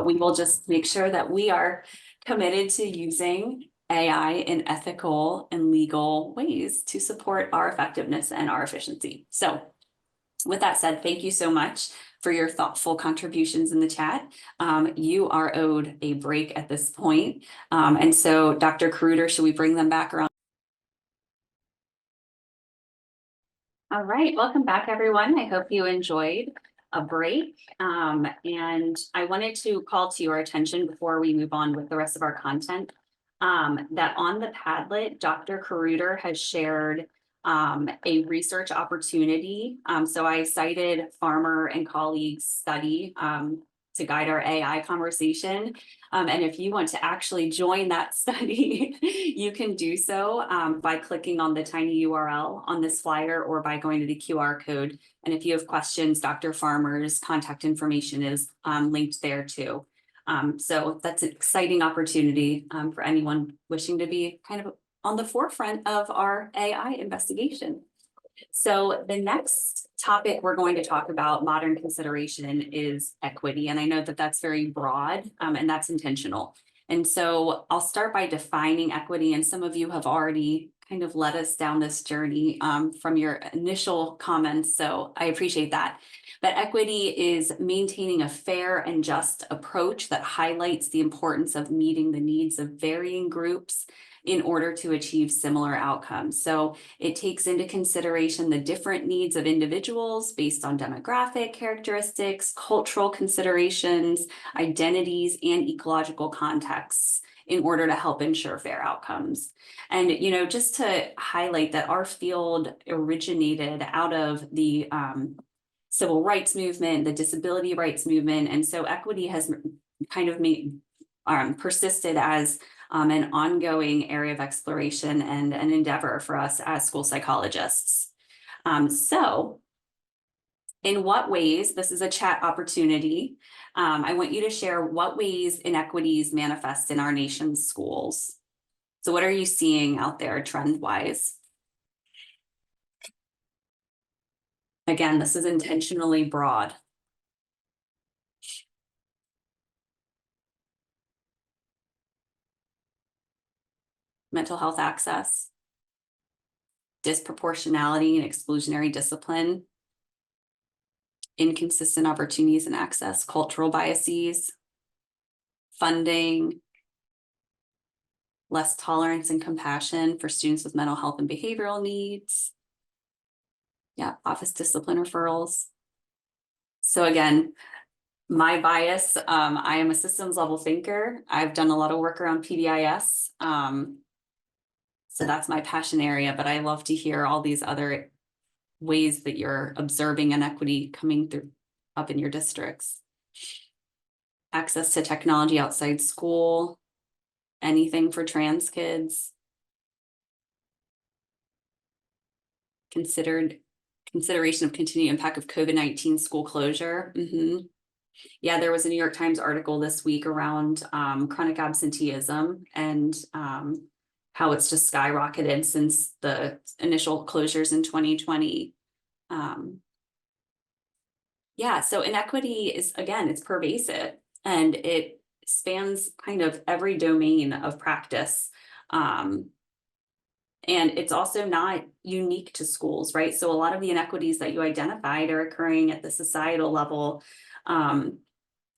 we will just make sure that we are committed to using AI in ethical and legal ways to support our effectiveness and our efficiency. So with that said, thank you so much for your thoughtful contributions in the chat. You are owed a break at this point. And so Dr. Karuder, should we bring them back around? All right, welcome back, everyone. I hope you enjoyed a break. And I wanted to call to your attention before we move on with the rest of our content, that on the Padlet, Dr. Karuder has shared a research opportunity. So I cited Farmer and colleagues study to guide our AI conversation. And if you want to actually join that study, you can do so by clicking on the tiny URL on this flyer or by going to the QR code. And if you have questions, Dr. Farmer's contact information is linked there too. So that's an exciting opportunity for anyone wishing to be kind of on the forefront of our AI investigation. So the next topic we're going to talk about, modern consideration, is equity. And I know that that's very broad and that's intentional. And so I'll start by defining equity. And some of you have already kind of led us down this journey from your initial comments. So I appreciate that. But equity is maintaining a fair and just approach that highlights the importance of meeting the needs of varying groups in order to achieve similar outcomes. So it takes into consideration the different needs of individuals based on demographic characteristics, cultural considerations, identities, and ecological contexts in order to help ensure fair outcomes. And, you know, just to highlight that our field originated out of the civil rights movement, the disability rights movement. And so equity has kind of persisted as an ongoing area of exploration and an endeavor for us as school psychologists. So in what ways, this is a chat opportunity, I want you to share what ways inequities manifest in our nation's schools. So what are you seeing out there trend-wise? Again, this is intentionally broad. Mental health access, disproportionality and exclusionary discipline, inconsistent opportunities and access, cultural biases, funding, less tolerance and compassion for students with mental health and behavioral needs. Yeah, office discipline referrals. So again, my bias, I am a systems level thinker. I've done a lot of work around PBIS. So that's my passion area, but I love to hear all these other ways that you're observing inequity coming through up in your districts. Access to technology outside school, anything for trans kids. Consideration of continued impact of COVID-19 school closure. Yeah, there was a New York Times article this week around chronic absenteeism and how it's just skyrocketed since the initial closures in 2020. Yeah, so inequity is, again, it's pervasive and it spans kind of every domain of practice. And it's also not unique to schools, right? So a lot of the inequities that you identified are occurring at the societal level.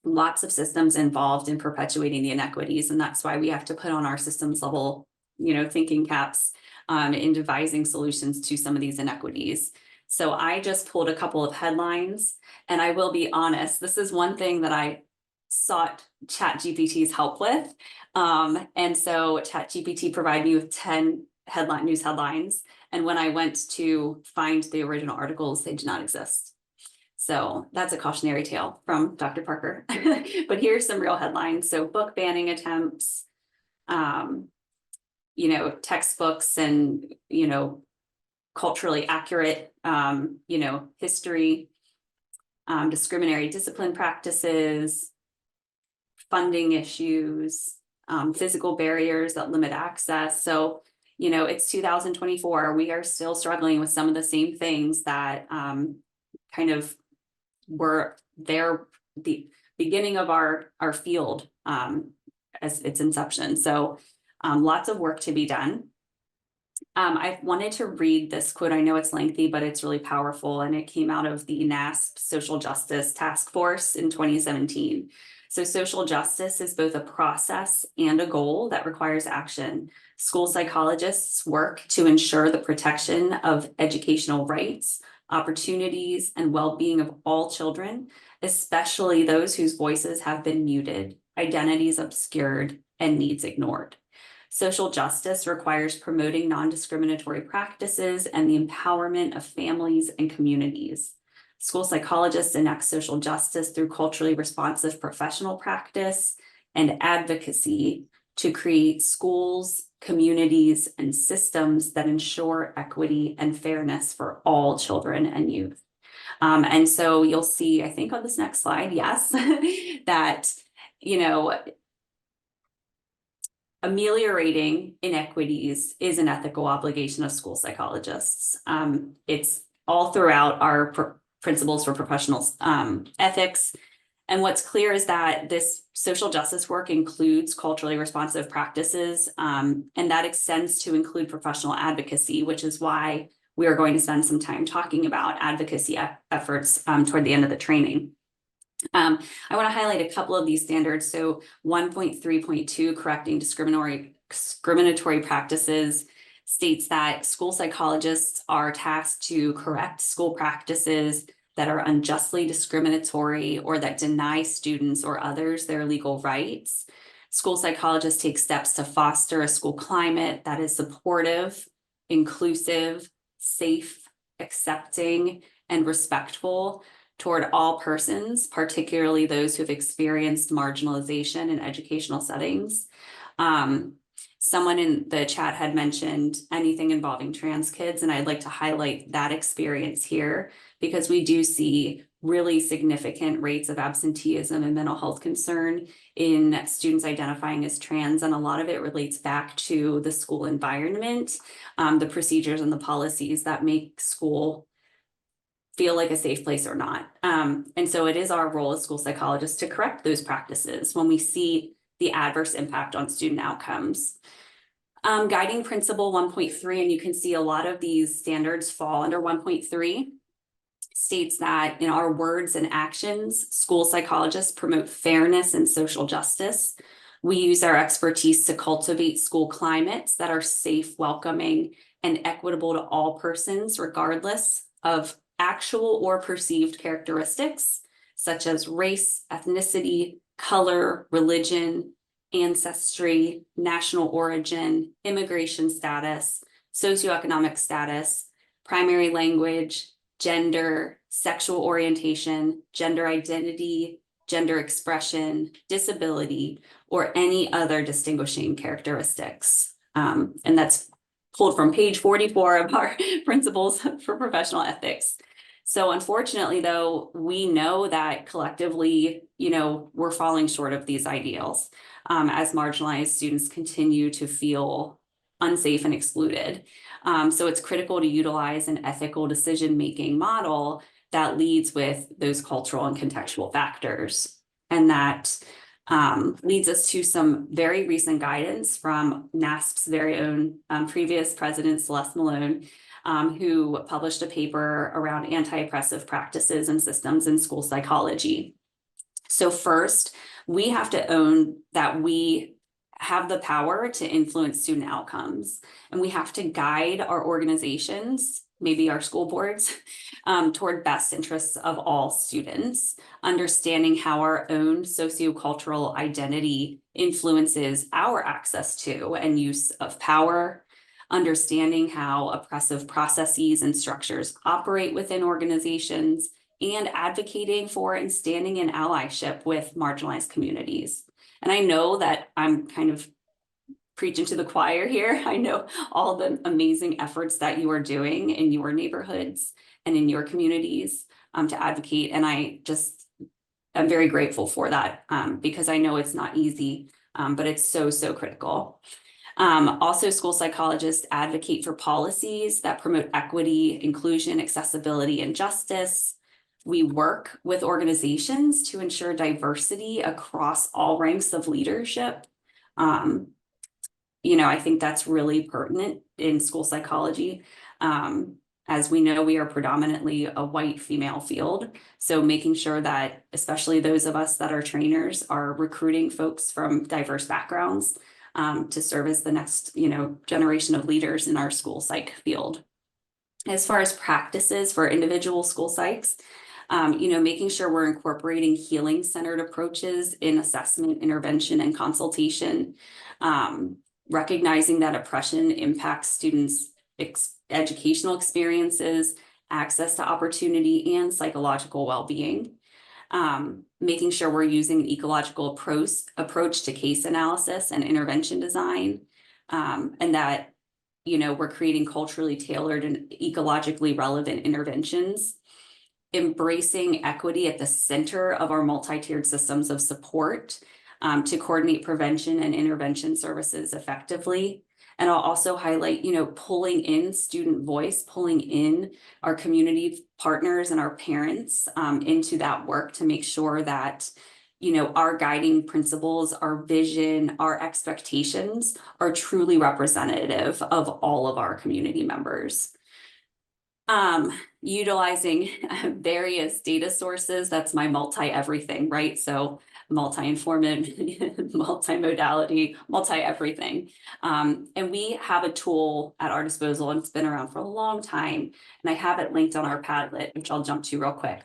Lots of systems involved in perpetuating the inequities. And that's why we have to put on our systems level, you know, thinking caps in devising solutions to some of these inequities. So I just pulled a couple of headlines, and I will be honest, this is one thing that I sought ChatGPT's help with. And so ChatGPT provided me with 10 news headlines. And when I went to find the original articles, they did not exist. So that's a cautionary tale from Dr. Parker. But here's some real headlines. So book banning attempts, you know, textbooks and, you know, culturally accurate, you know, history, discriminatory discipline practices, funding issues, physical barriers that limit access. So, you know, it's 2024. We are still struggling with some of the same things that kind of were there the beginning of our field as its inception. So lots of work to be done. I wanted to read this quote. I know it's lengthy, but it's really powerful. And it came out of the NASP Social Justice Task Force in 2017. So social justice is both a process and a goal that requires action. School psychologists work to ensure the protection of educational rights, opportunities, and well-being of all children, especially those whose voices have been muted, identities obscured, and needs ignored. Social justice requires promoting non-discriminatory practices and the empowerment of families and communities. School psychologists enact social justice through culturally responsive professional practice and advocacy to create schools, communities, and systems that ensure equity and fairness for all children and youth. And so you'll see, I think on this next slide, yes, that, you know, ameliorating inequities is an ethical obligation of school psychologists. It's all throughout our principles for professional ethics. And what's clear is that this social justice work includes culturally responsive practices, and that extends to include professional advocacy, which is why we are going to spend some time talking about advocacy efforts toward the end of the training. I want to highlight a couple of these standards. So 1.3.2, correcting discriminatory practices, states that school psychologists are tasked to correct school practices that are unjustly discriminatory or that deny students or others their legal rights. School psychologists take steps to foster a school climate that is supportive, inclusive, safe, accepting, and respectful toward all persons, particularly those who've experienced marginalization in educational settings. Someone in the chat had mentioned anything involving trans kids, and I'd like to highlight that experience here because we do see really significant rates of absenteeism and mental health concern in students identifying as trans, and a lot of it relates back to the school environment, the procedures and the policies that make school feel like a safe place or not. And so it is our role as school psychologists to correct those practices when we see the adverse impact on student outcomes. Guiding principle 1.3, and you can see a lot of these standards fall under 1.3, states that in our words and actions, school psychologists promote fairness and social justice. We use our expertise to cultivate school climates that are safe, welcoming, and equitable to all persons, regardless of actual or perceived characteristics, such as race, ethnicity, color, religion, ancestry, national origin, immigration status, socioeconomic status, primary language, gender, sexual orientation, gender identity, gender expression, disability, or any other distinguishing characteristics. And that's pulled from page 44 of our principles for professional ethics. So unfortunately, though, we know that collectively, we're falling short of these ideals as marginalized students continue to feel unsafe and excluded. So it's critical to utilize an ethical decision-making model that leads with those cultural and contextual factors. And that leads us to some very recent guidance from NASP's very own previous president, Celeste Malone, who published a paper around anti-oppressive practices and systems in school psychology. So first, we have to own that we have the power to influence student outcomes, and we have to guide our organizations, maybe our school boards, toward best interests of all students, understanding how our own sociocultural identity influences our access to and use of power, understanding how oppressive processes and structures operate within organizations, and advocating for and standing in allyship with marginalized communities. And I know that I'm kind of preaching to the choir here. I know all the amazing efforts that you are doing in your neighborhoods and in your communities to advocate. And I'm very grateful for that because I know it's not easy, but it's so, so critical. Also, school psychologists advocate for policies that promote equity, inclusion, accessibility, and justice. We work with organizations to ensure diversity across all ranks of leadership. I think that's really pertinent in school psychology. As we know, we are predominantly a white female field. So making sure that, especially those of us that are trainers, are recruiting folks from diverse backgrounds to serve as the next, generation of leaders in our school psych field. As far as practices for individual school psychs, making sure we're incorporating healing-centered approaches in assessment, intervention, and consultation, recognizing that oppression impacts students' educational experiences, access to opportunity, and psychological well-being. Making sure we're using an ecological approach to case analysis and intervention design, and that, we're creating culturally tailored and ecologically relevant interventions. Embracing equity at the center of our multi-tiered systems of support to coordinate prevention and intervention services effectively. And I'll also highlight, pulling in student voice, pulling in our community partners and our parents into that work to make sure that, our guiding principles, our vision, our expectations are truly representative of all of our community members. Utilizing various data sources, that's my multi-everything, right? So multi-informant, multimodality, multi-everything. And we have a tool at our disposal, and it's been around for a long time. And I have it linked on our Padlet, which I'll jump to real quick.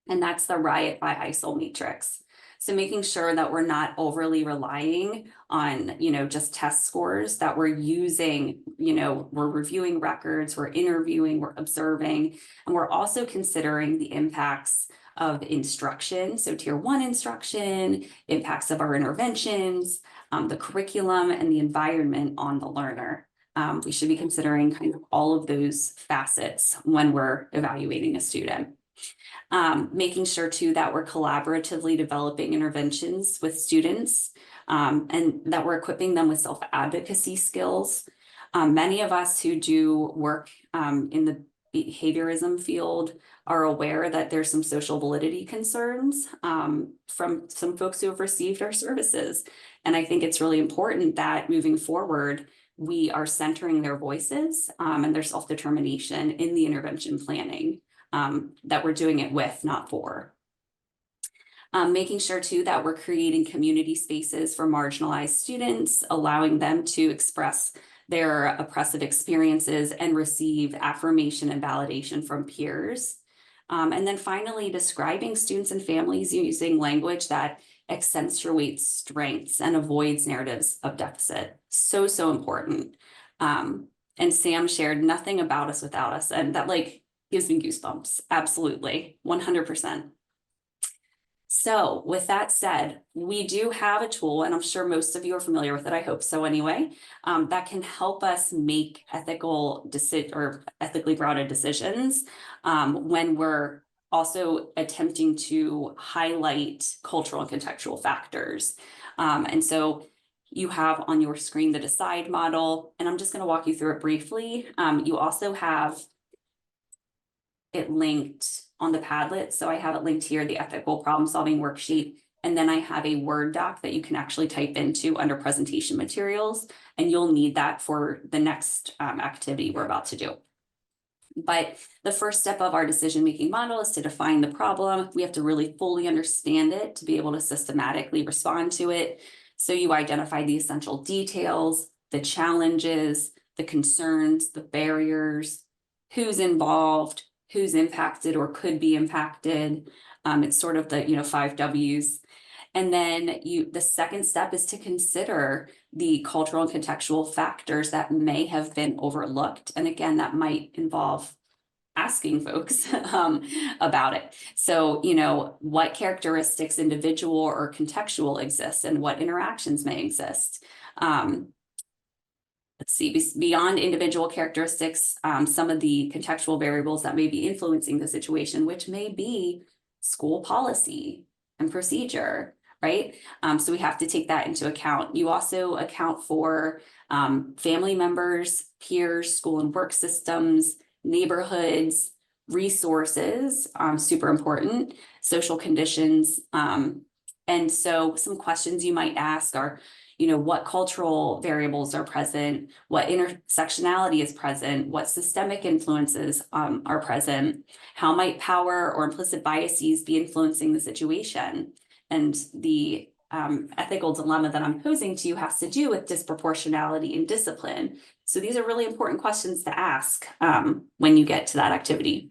And that's the Riot by ISIL matrix. So making sure that we're not overly relying on, just test scores, that we're using, we're reviewing records, we're interviewing, we're observing, and we're also considering the impacts of instruction. So tier 1 instruction, impacts of our interventions, the curriculum and the environment on the learner. We should be considering kind of all of those facets when we're evaluating a student. Making sure too that we're collaboratively developing interventions with students, and that we're equipping them with self-advocacy skills. Many of us who do work in the behaviorism field are aware that there's some social validity concerns from some folks who have received our services. And I think it's really important that moving forward, we are centering their voices and their self-determination in the intervention planning. That we're doing it with, not for. Making sure too that we're creating community spaces for marginalized students, allowing them to express their oppressive experiences and receive affirmation and validation from peers. And then finally, describing students and families using language that accentuates strengths and avoids narratives of deficit. So, so important. And Sam shared nothing about us without us, and that gives me goosebumps. Absolutely, 100%. So with that said, we do have a tool, and I'm sure most of you are familiar with it, I hope so anyway, that can help us make ethically grounded decisions when we're also attempting to highlight cultural and contextual factors. And so you have on your screen the DECIDE model, and I'm just going to walk you through it briefly. You also have it linked on the Padlet. So I have it linked here, the ethical problem solving worksheet. And then I have a Word doc that you can actually type into under presentation materials. And you'll need that for the next activity we're about to do. But the first step of our decision-making model is to define the problem. We have to really fully understand it to be able to systematically respond to it. So you identify the essential details, the challenges, the concerns, the barriers, who's involved, who's impacted or could be impacted. It's sort of the 5 W's. And then the second step is to consider the cultural and contextual factors that may have been overlooked. And again, that might involve asking folks about it. So, what characteristics, individual or contextual, exist and what interactions may exist. Let's see, beyond individual characteristics, some of the contextual variables that may be influencing the situation, which may be school policy and procedure, right? So we have to take that into account. You also account for family members, peers, school and work systems, neighborhoods, resources, super important, social conditions. And so some questions you might ask are, what cultural variables are present, what intersectionality is present, what systemic influences are present, how might power or implicit biases be influencing the situation? And the ethical dilemma that I'm posing to you has to do with disproportionality and discipline. So these are really important questions to ask when you get to that activity.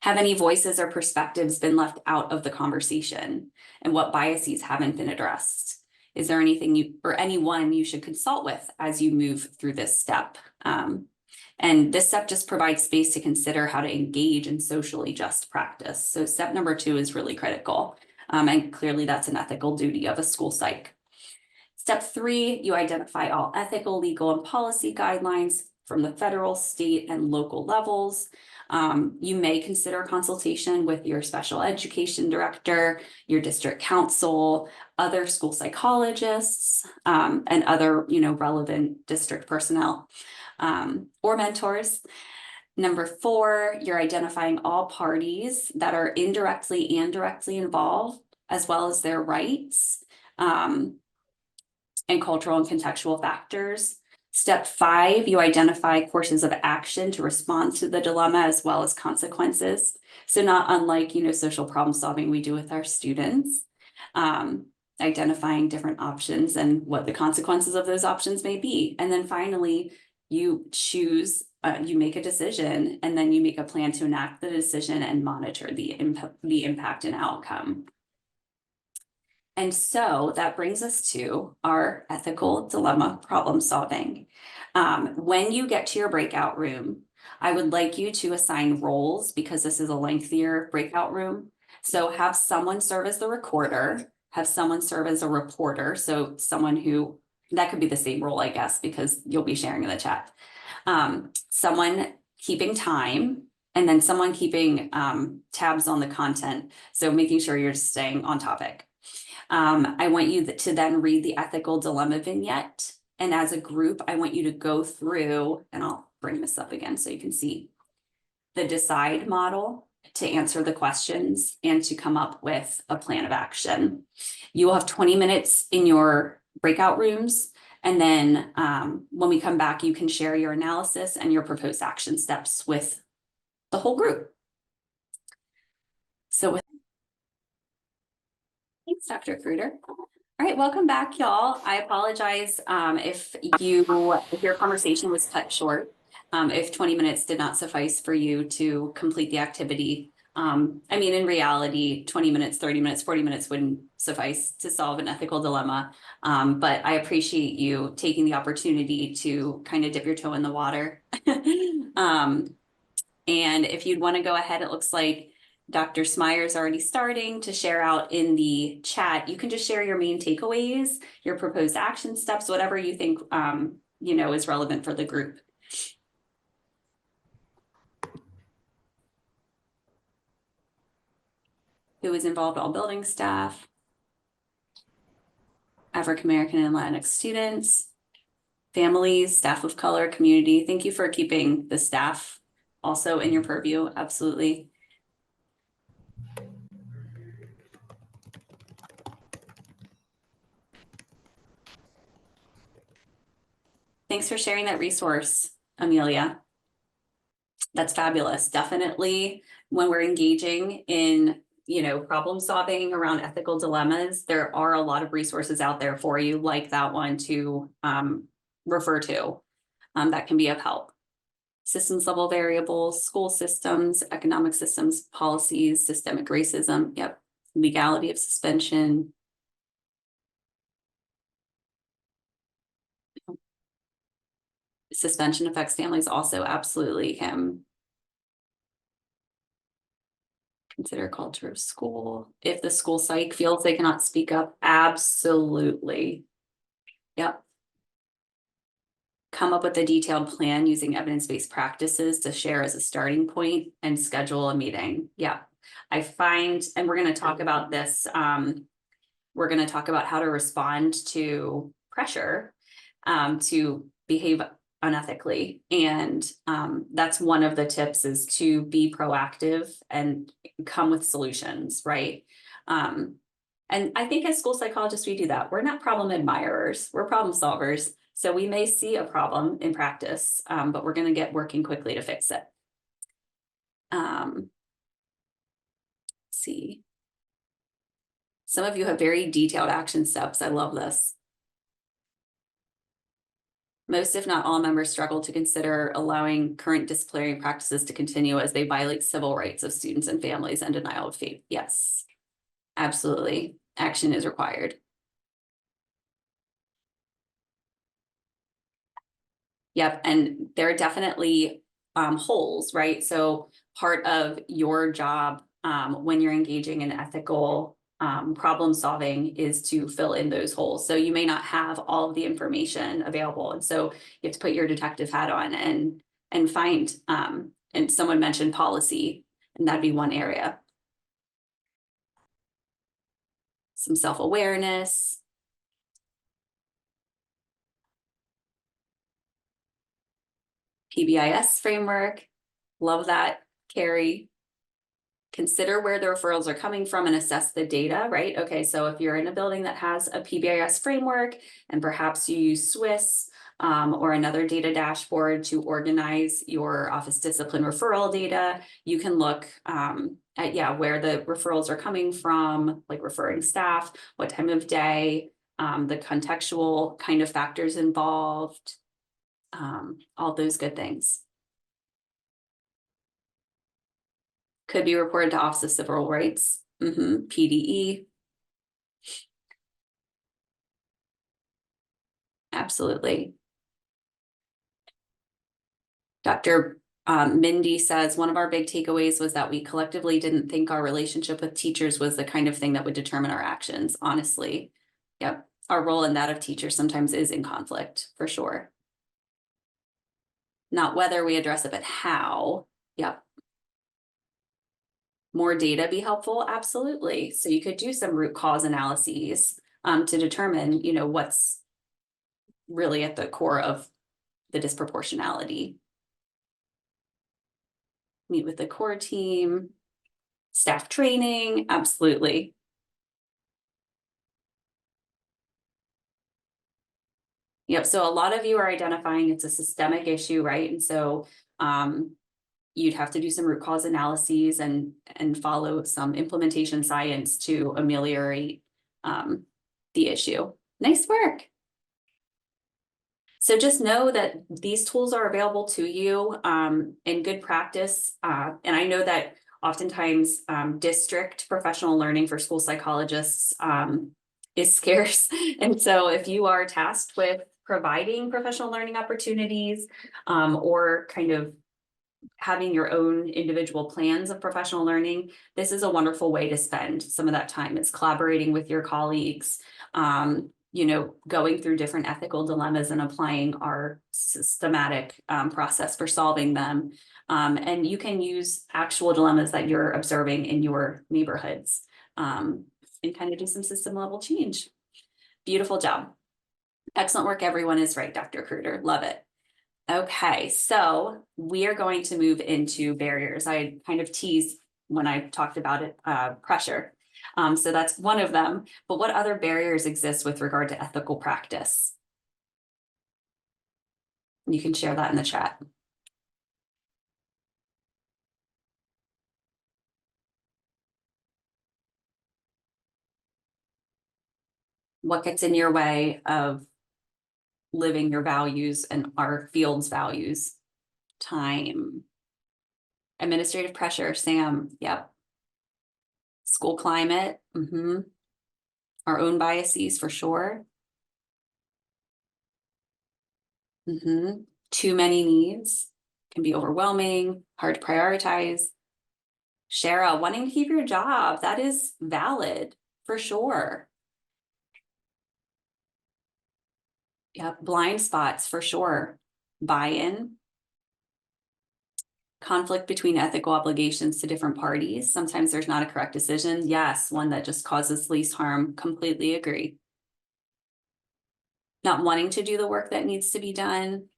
Have any voices or perspectives been left out of the conversation? And what biases haven't been addressed? Is there anything anyone you should consult with as you move through this step? And this step just provides space to consider how to engage in socially just practice. So step number 2 is really critical. And clearly that's an ethical duty of a school psych. Step 3, you identify all ethical, legal, and policy guidelines from the federal, state, and local levels. You may consider consultation with your special education director, your district council, other school psychologists, and other, relevant district personnel or mentors. Number 4, you're identifying all parties that are indirectly and directly involved, as well as their rights and cultural and contextual factors. Step 5, you identify courses of action to respond to the dilemma as well as consequences. So not unlike, social problem solving we do with our students, identifying different options and what the consequences of those options may be. And then finally, you choose, you make a decision, and then you make a plan to enact the decision and monitor the impact and outcome. And so that brings us to our ethical dilemma problem solving. When you get to your breakout room, I would like you to assign roles because this is a lengthier breakout room. So have someone serve as the recorder, have someone serve as a reporter. So someone who, that could be the same role, I guess, because you'll be sharing in the chat. Someone keeping time, and then someone keeping tabs on the content. So making sure you're staying on topic. I want you to then read the ethical dilemma vignette. And as a group, I want you to go through, and I'll bring this up again so you can see the decide model to answer the questions and to come up with a plan of action. You will have 20 minutes in your breakout rooms. And then when we come back, you can share your analysis and your proposed action steps with the whole group. So with thanks, Dr. Kruder. All right, welcome back, y'all. I apologize if your conversation was cut short, if 20 minutes did not suffice for you to complete the activity. I mean, in reality, 20 minutes, 30 minutes, 40 minutes wouldn't suffice to solve an ethical dilemma. But I appreciate you taking the opportunity to kind of dip your toe in the water. And if you'd want to go ahead, it looks like Dr. Smyer is already starting to share out in the chat. You can just share your main takeaways, your proposed action steps, whatever you think is relevant for the group. Who is involved? All building staff, African American and Latinx students, families, staff of color, community. Thank you for keeping the staff also in your purview. Absolutely. Thanks for sharing that resource, Amelia. That's fabulous. Definitely when we're engaging in, problem solving around ethical dilemmas, there are a lot of resources out there for you, like that one to refer to that can be of help. Systems level variables, school systems, economic systems, policies, systemic racism. Yep. Legality of suspension. Suspension affects families also, absolutely. Consider culture of school. If the school psych feels they cannot speak up, absolutely. Yep. Come up with a detailed plan using evidence-based practices to share as a starting point and schedule a meeting. Yeah, I find, and we're going to talk about this. We're going to talk about how to respond to pressure to behave unethically. And that's one of the tips, is to be proactive and come with solutions, right? And I think as school psychologists, we do that. We're not problem admirers, we're problem solvers. So we may see a problem in practice, but we're going to get working quickly to fix it. Let's see. Some of you have very detailed action steps. I love this. Most, if not all, members struggle to consider allowing current disciplinary practices to continue as they violate civil rights of students and families and denial of faith. Yes, absolutely. Action is required. Yep, and there are definitely holes, right? So part of your job when you're engaging in ethical problem solving is to fill in those holes. So you may not have all of the information available, and so you have to put your detective hat on and find. And someone mentioned policy, and that'd be one area. Some self-awareness. PBIS framework. Love that, Carrie. consider where the referrals are coming from and assess the data, right? Okay, so if you're in a building that has a PBIS framework and perhaps you use Swiss or another data dashboard to organize your office discipline referral data, you can look at where the referrals are coming from, like referring staff, what time of day, the contextual kind of factors involved, all those good things. Could be reported to Office of Civil Rights, PDE. Absolutely. Dr. Mindy says, one of our big takeaways was that we collectively didn't think our relationship with teachers was the kind of thing that would determine our actions, honestly. Yep, our role in that of teachers sometimes is in conflict, for sure. Not whether we address it, but how. Yep. More data be helpful? Absolutely. So you could do some root cause analyses to determine, what's really at the core of the disproportionality. Meet with the core team, staff training, absolutely. Yep, so a lot of you are identifying it's a systemic issue, right? And so you'd have to do some root cause analyses and follow some implementation science to ameliorate the issue. Nice work. So just know that these tools are available to you in good practice. And I know that oftentimes district professional learning for school psychologists is scarce. And so if you are tasked with providing professional learning opportunities or kind of having your own individual plans of professional learning, this is a wonderful way to spend some of that time. It's collaborating with your colleagues, going through different ethical dilemmas and applying our systematic process for solving them. And you can use actual dilemmas that you're observing in your neighborhoods and kind of do some system level change. Beautiful job. Excellent work, everyone is right, Dr. Kruger. Love it. Okay, so we are going to move into barriers. I kind of teased when I talked about it, pressure. So that's one of them, but what other barriers exist with regard to ethical practice? You can share that in the chat. What gets in your way of living your values and our field's values? Time. Administrative pressure, Sam, yep. School climate, our own biases for sure. Too many needs can be overwhelming, hard to prioritize. Shara, wanting to keep your job, that is valid for sure. Yep, blind spots for sure. Buy-in. Conflict between ethical obligations to different parties. Sometimes there's not a correct decision. Yes, one that just causes least harm. Completely agree. Not wanting to do the work that needs to be done.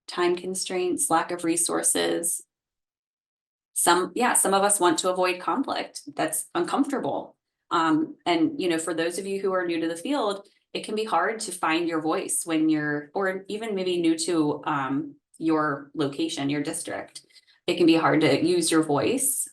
Time constraints, lack of resources. Some of us want to avoid conflict. That's uncomfortable. And for those of you who are new to the field, it can be hard to find your voice when you're, or even maybe new to your location, your district. It can be hard to use your voice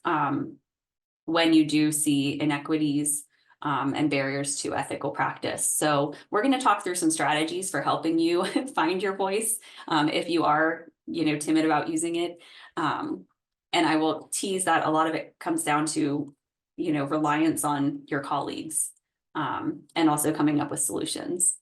when you do see inequities and barriers to ethical practice. So we're going to talk through some strategies for helping you find your voice if you are, timid about using it. And I will tease that a lot of it comes down to, reliance on your colleagues and also coming up with solutions.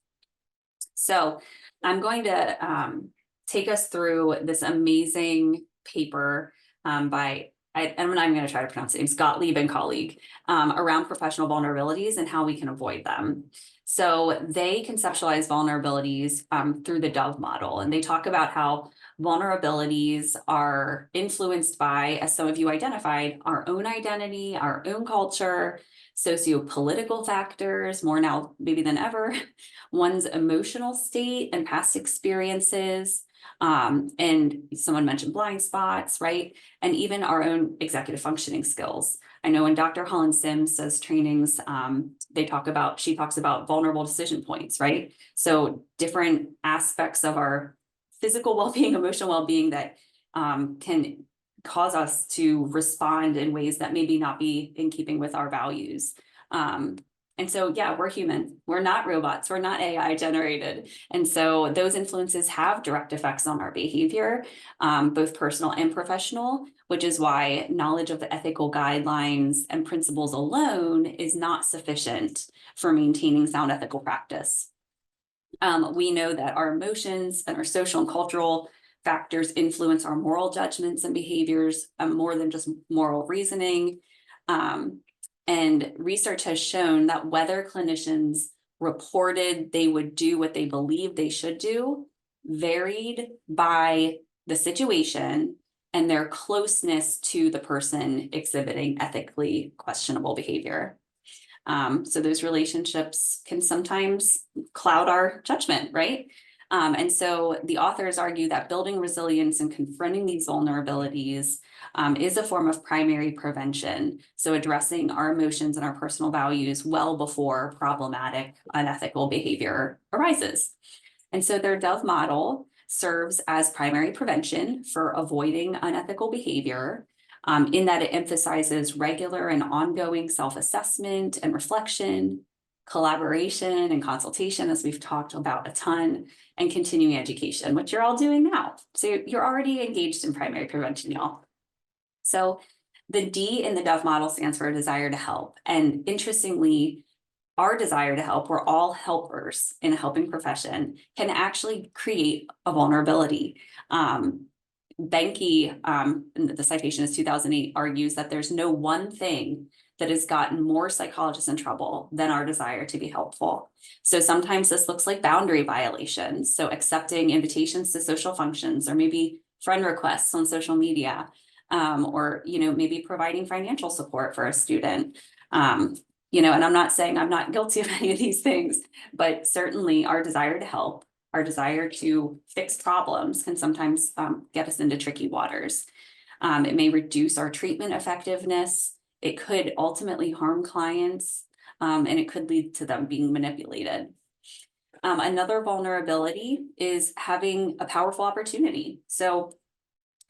So I'm going to take us through this amazing paper by I'm not even going to try to pronounce it. It's Gottlieb and colleague around professional vulnerabilities and how we can avoid them. So they conceptualize vulnerabilities through the Dove model, and they talk about how vulnerabilities are influenced by, as some of you identified, our own identity, our own culture, socio-political factors, more now maybe than ever, one's emotional state and past experiences, And someone mentioned blind spots, right? And even our own executive functioning skills. I know when Dr. Holland Sims does trainings, she talks about vulnerable decision points, right? So different aspects of our physical well-being, emotional well-being that can cause us to respond in ways that maybe not be in keeping with our values. And so, yeah, we're human. We're not robots. We're not AI generated. And so those influences have direct effects on our behavior, both personal and professional, which is why knowledge of the ethical guidelines and principles alone is not sufficient for maintaining sound ethical practice. We know that our emotions and our social and cultural factors influence our moral judgments and behaviors more than just moral reasoning. And research has shown that whether clinicians reported they would do what they believed they should do varied by the situation and their closeness to the person exhibiting ethically questionable behavior. So those relationships can sometimes cloud our judgment, right? And so the authors argue that building resilience and confronting these vulnerabilities is a form of primary prevention. So addressing our emotions and our personal values well before problematic, unethical behavior arises. And so their Dove model serves as primary prevention for avoiding unethical behavior, in that it emphasizes regular and ongoing self-assessment and reflection, collaboration and consultation, as we've talked about a ton, and continuing education, which you're all doing now. So you're already engaged in primary prevention, y'all. So the D in the Dove model stands for a desire to help. And interestingly, our desire to help, we're all helpers in a helping profession, can actually create a vulnerability. Benke, the citation is 2008, argues that there's no one thing that has gotten more psychologists in trouble than our desire to be helpful. So sometimes this looks like boundary violations. So accepting invitations to social functions, or maybe friend requests on social media, or, maybe providing financial support for a student. And I'm not saying I'm not guilty of any of these things, but certainly our desire to help, our desire to fix problems can sometimes get us into tricky waters. It may reduce our treatment effectiveness. It could ultimately harm clients, and it could lead to them being manipulated. Another vulnerability is having a powerful opportunity. So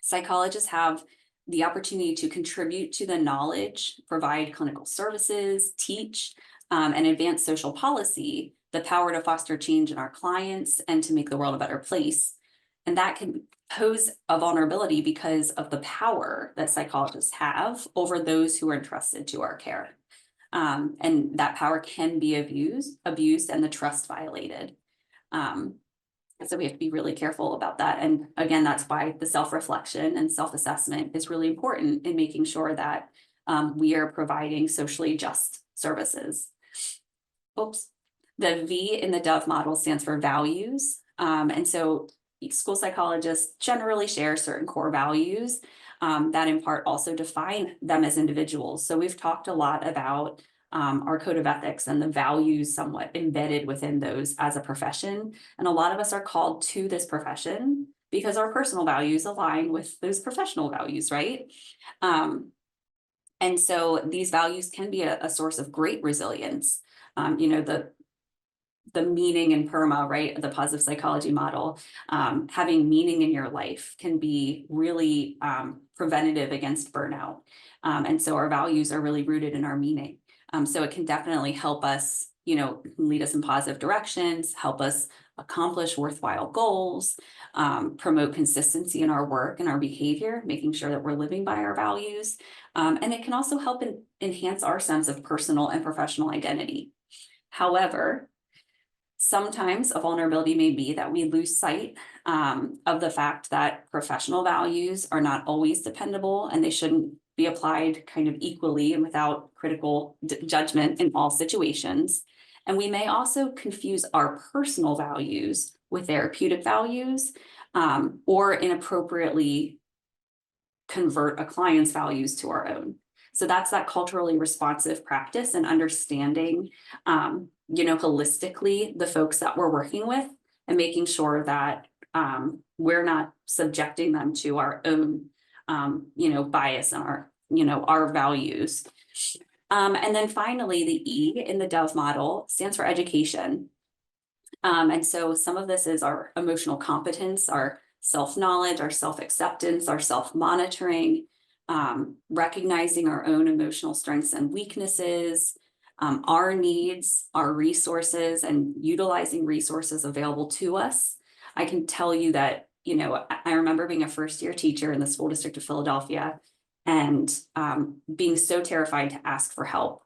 psychologists have the opportunity to contribute to the knowledge, provide clinical services, teach, and advance social policy, the power to foster change in our clients and to make the world a better place. And that can pose a vulnerability because of the power that psychologists have over those who are entrusted to our care. And that power can be abused and the trust violated. So we have to be really careful about that. And again, that's why the self-reflection and self-assessment is really important in making sure that we are providing socially just services. Oops. The V in the Dove model stands for values. And so school psychologists generally share certain core values that in part also define them as individuals. So we've talked a lot about our code of ethics and the values somewhat embedded within those as a profession. And a lot of us are called to this profession because our personal values align with those professional values, right? And so these values can be a source of great resilience. The meaning in PERMA, right? The positive psychology model, having meaning in your life can be really preventative against burnout. And so our values are really rooted in our meaning. So it can definitely help us, lead us in positive directions, help us accomplish worthwhile goals, promote consistency in our work and our behavior, making sure that we're living by our values. And it can also help enhance our sense of personal and professional identity. However, sometimes a vulnerability may be that we lose sight of the fact that professional values are not always dependable, and they shouldn't be applied kind of equally and without critical judgment in all situations. And we may also confuse our personal values with therapeutic values, or inappropriately convert a client's values to our own. So that's that culturally responsive practice and understanding, holistically the folks that we're working with and making sure that we're not subjecting them to our own, bias and our values. And then finally, the E in the Dove model stands for education. And so some of this is our emotional competence, our self-knowledge, our self-acceptance, our self-monitoring, recognizing our own emotional strengths and weaknesses, our needs, our resources, and utilizing resources available to us. I can tell you that, I remember being a first-year teacher in the school district of Philadelphia and being so terrified to ask for help.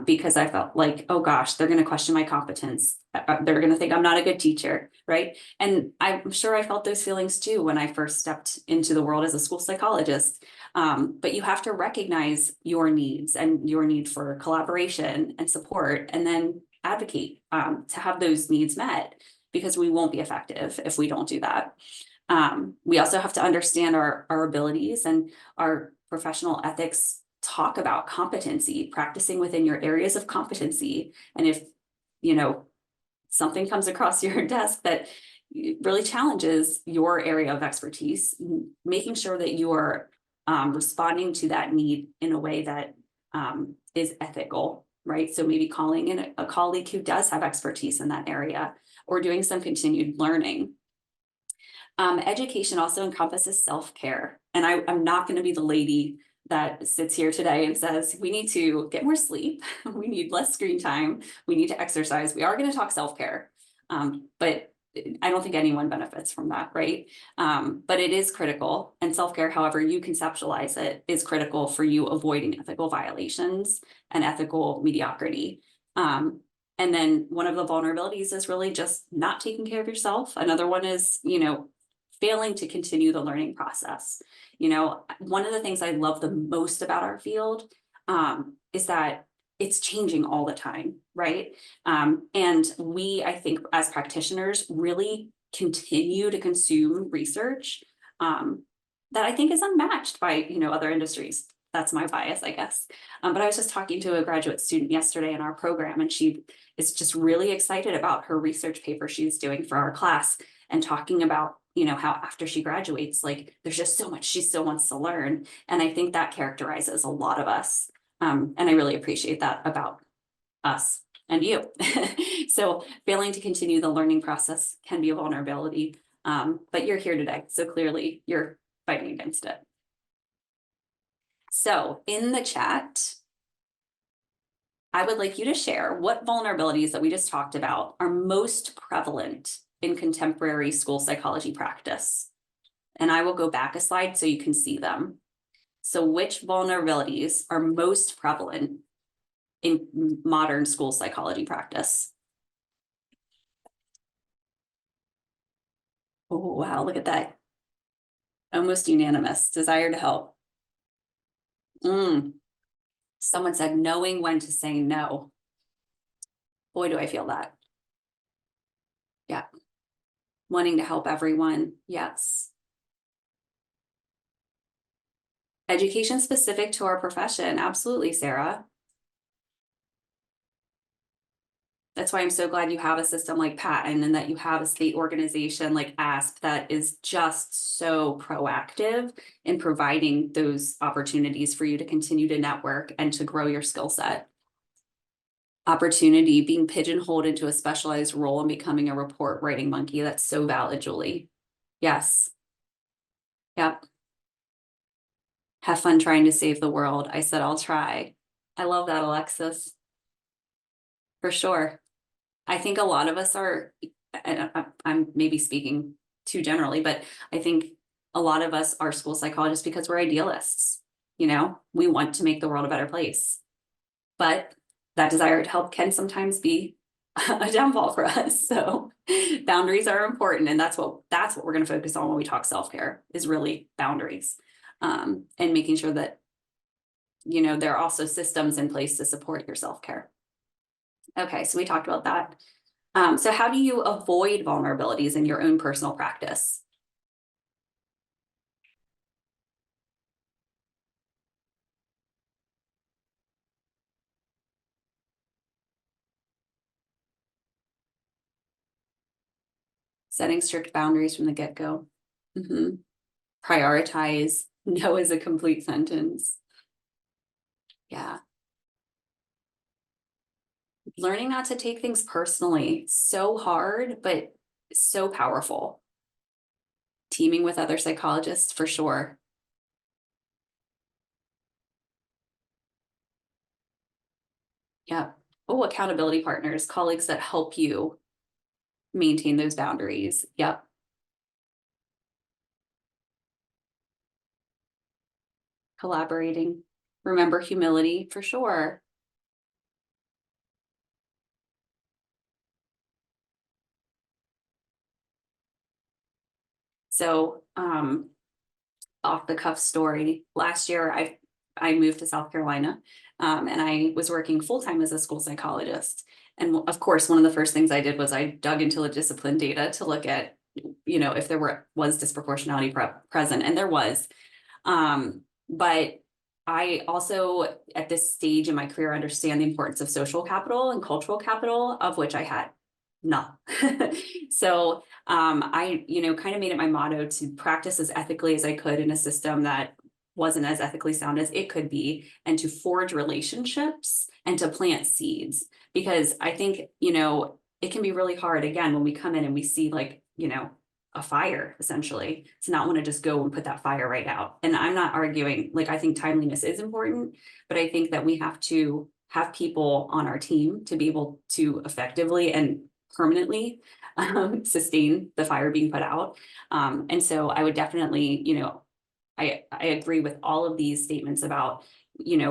Because I felt like, oh gosh, they're going to question my competence. They're going to think I'm not a good teacher, right? And I'm sure I felt those feelings too when I first stepped into the world as a school psychologist. But you have to recognize your needs and your need for collaboration and support, and then advocate to have those needs met, because we won't be effective if we don't do that. We also have to understand our abilities, and our professional ethics talk about competency, practicing within your areas of competency. And if, something comes across your desk that really challenges your area of expertise, making sure that you are responding to that need in a way that is ethical, right? So maybe calling in a colleague who does have expertise in that area, or doing some continued learning. Education also encompasses self-care. And I'm not going to be the lady that sits here today and says, we need to get more sleep, we need less screen time, we need to exercise. We are going to talk self-care, but I don't think anyone benefits from that, right? But it is critical, and self-care, however you conceptualize it, is critical for you avoiding ethical violations and ethical mediocrity. And then one of the vulnerabilities is really just not taking care of yourself. Another one is, failing to continue the learning process. One of the things I love the most about our field is that it's changing all the time, right? And we, I think, as practitioners, really continue to consume research that I think is unmatched by, other industries. That's my bias, I guess. But I was just talking to a graduate student yesterday in our program, and she is just really excited about her research paper she's doing for our class, and talking about, how after she graduates, like, there's just so much she still wants to learn. And I think that characterizes a lot of us. And I really appreciate that about us and you. So failing to continue the learning process can be a vulnerability, but you're here today, so clearly you're fighting against it. So in the chat, I would like you to share what vulnerabilities that we just talked about are most prevalent in contemporary school psychology practice. And I will go back a slide so you can see them. So which vulnerabilities are most prevalent in modern school psychology practice? Oh, wow, look at that. Almost unanimous. Desire to help. Someone said knowing when to say no. Boy, do I feel that. Yeah. Wanting to help everyone. Yes. Education specific to our profession. Absolutely, Sarah. That's why I'm so glad you have a system like Patton, and that you have a state organization like ASP that is just so proactive in providing those opportunities for you to continue to network and to grow your skill set. Opportunity, being pigeonholed into a specialized role and becoming a report writing monkey. That's so valid, Julie. Yes. Yep. Have fun trying to save the world. I said, I'll try. I love that, Alexis. For sure. I think a lot of us are, and I'm maybe speaking too generally, but I think a lot of us are school psychologists because we're idealists. We want to make the world a better place. But that desire to help can sometimes be a downfall for us. So boundaries are important. And that's what we're going to focus on when we talk self-care, is really boundaries, and making sure that, there are also systems in place to support your self-care. Okay, so we talked about that. So how do you avoid vulnerabilities in your own personal practice? Setting strict boundaries from the get-go. Prioritize. No is a complete sentence. Yeah. Learning not to take things personally. So hard, but so powerful. Teaming with other psychologists for sure. Yeah. Oh, accountability partners, colleagues that help you maintain those boundaries. Yep. Collaborating. Remember humility for sure. So, off the cuff story, last year I moved to South Carolina, and I was working full-time as a school psychologist. And of course, one of the first things I did was I dug into the discipline data to look at, if there was disproportionality present, and there was. But I also, at this stage in my career, understand the importance of social capital and cultural capital, of which I had none. So I, kind of made it my motto to practice as ethically as I could in a system that wasn't as ethically sound as it could be, and to forge relationships and to plant seeds. Because I think, it can be really hard, again, when we come in and we see a fire, essentially, to not want to just go and put that fire right out. And I'm not arguing, I think timeliness is important, but I think that we have to have people on our team to be able to effectively and permanently sustain the fire being put out. And so I would definitely, I agree with all of these statements about,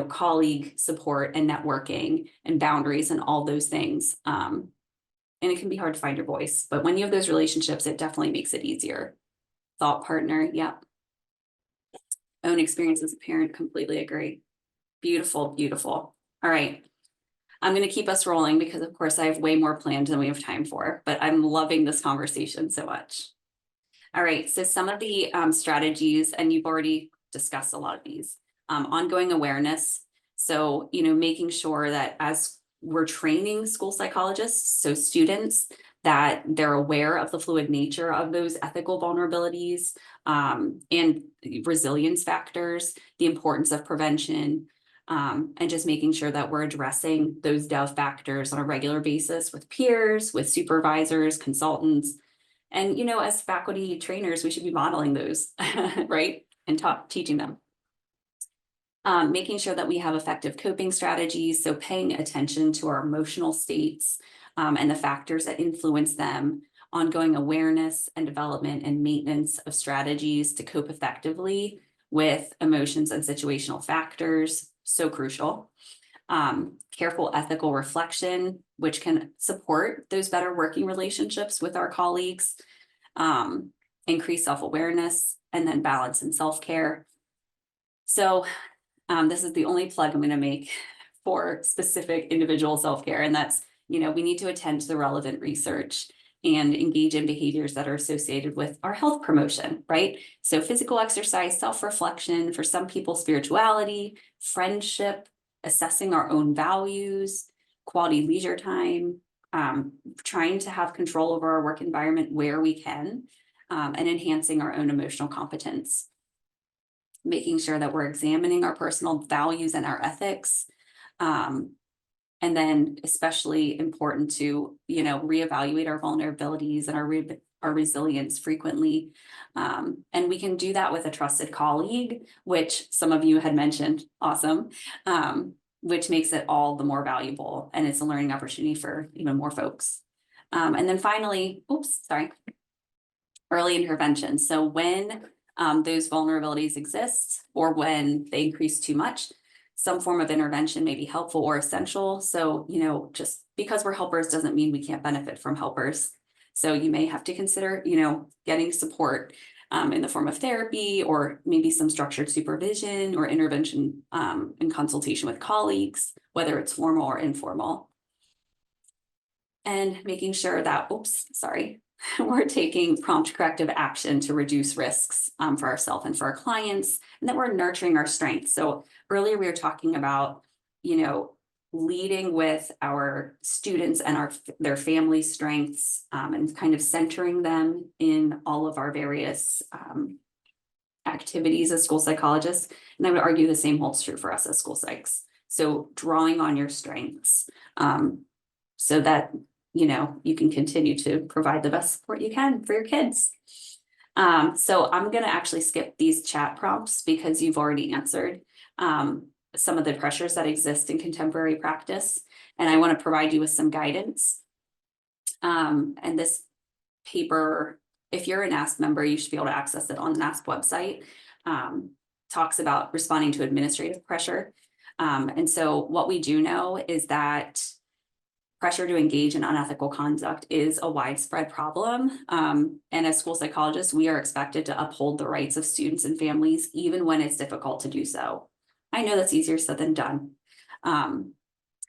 colleague support and networking and boundaries and all those things. And it can be hard to find your voice, but when you have those relationships, it definitely makes it easier. Thought partner, yep. Own experience as a parent, completely agree. Beautiful, beautiful. All right. I'm going to keep us rolling because, of course, I have way more planned than we have time for, but I'm loving this conversation so much. All right, so some of the strategies, and you've already discussed a lot of these, ongoing awareness. So, making sure that as we're training school psychologists, so students, that they're aware of the fluid nature of those ethical vulnerabilities and resilience factors, the importance of prevention, and just making sure that we're addressing those DOVE factors on a regular basis with peers, with supervisors, consultants. And, as faculty trainers, we should be modeling those, right? And teaching them. Making sure that we have effective coping strategies. So paying attention to our emotional states and the factors that influence them, ongoing awareness and development and maintenance of strategies to cope effectively with emotions and situational factors. So crucial. Careful ethical reflection, which can support those better working relationships with our colleagues, increase self-awareness, and then balance and self-care. So this is the only plug I'm going to make for specific individual self-care, and that's, we need to attend to the relevant research and engage in behaviors that are associated with our health promotion, right? So physical exercise, self-reflection, for some people, spirituality, friendship, assessing our own values, quality leisure time, trying to have control over our work environment where we can, and enhancing our own emotional competence. Making sure that we're examining our personal values and our ethics. And then especially important to, reevaluate our vulnerabilities and our resilience frequently. And we can do that with a trusted colleague, which some of you had mentioned, awesome, which makes it all the more valuable. And it's a learning opportunity for even more folks. And then finally, early intervention. So when those vulnerabilities exist or when they increase too much, some form of intervention may be helpful or essential. So, just because we're helpers doesn't mean we can't benefit from helpers. So you may have to consider, getting support in the form of therapy or maybe some structured supervision or intervention in consultation with colleagues, whether it's formal or informal. And making sure that, we're taking prompt corrective action to reduce risks for ourselves and for our clients, and that we're nurturing our strengths. So earlier we were talking about, leading with our students and their family strengths, and kind of centering them in all of our various activities as school psychologists. And I would argue the same holds true for us as school psychs. So drawing on your strengths, so that, you know, you can continue to provide the best support you can for your kids. So I'm going to actually skip these chat prompts because you've already answered some of the pressures that exist in contemporary practice. And I want to provide you with some guidance. And this paper, if you're a NASP member, you should be able to access it on the NASP website. Talks about responding to administrative pressure. And so what we do know is that pressure to engage in unethical conduct is a widespread problem. And as school psychologists, we are expected to uphold the rights of students and families, even when it's difficult to do so. I know that's easier said than done.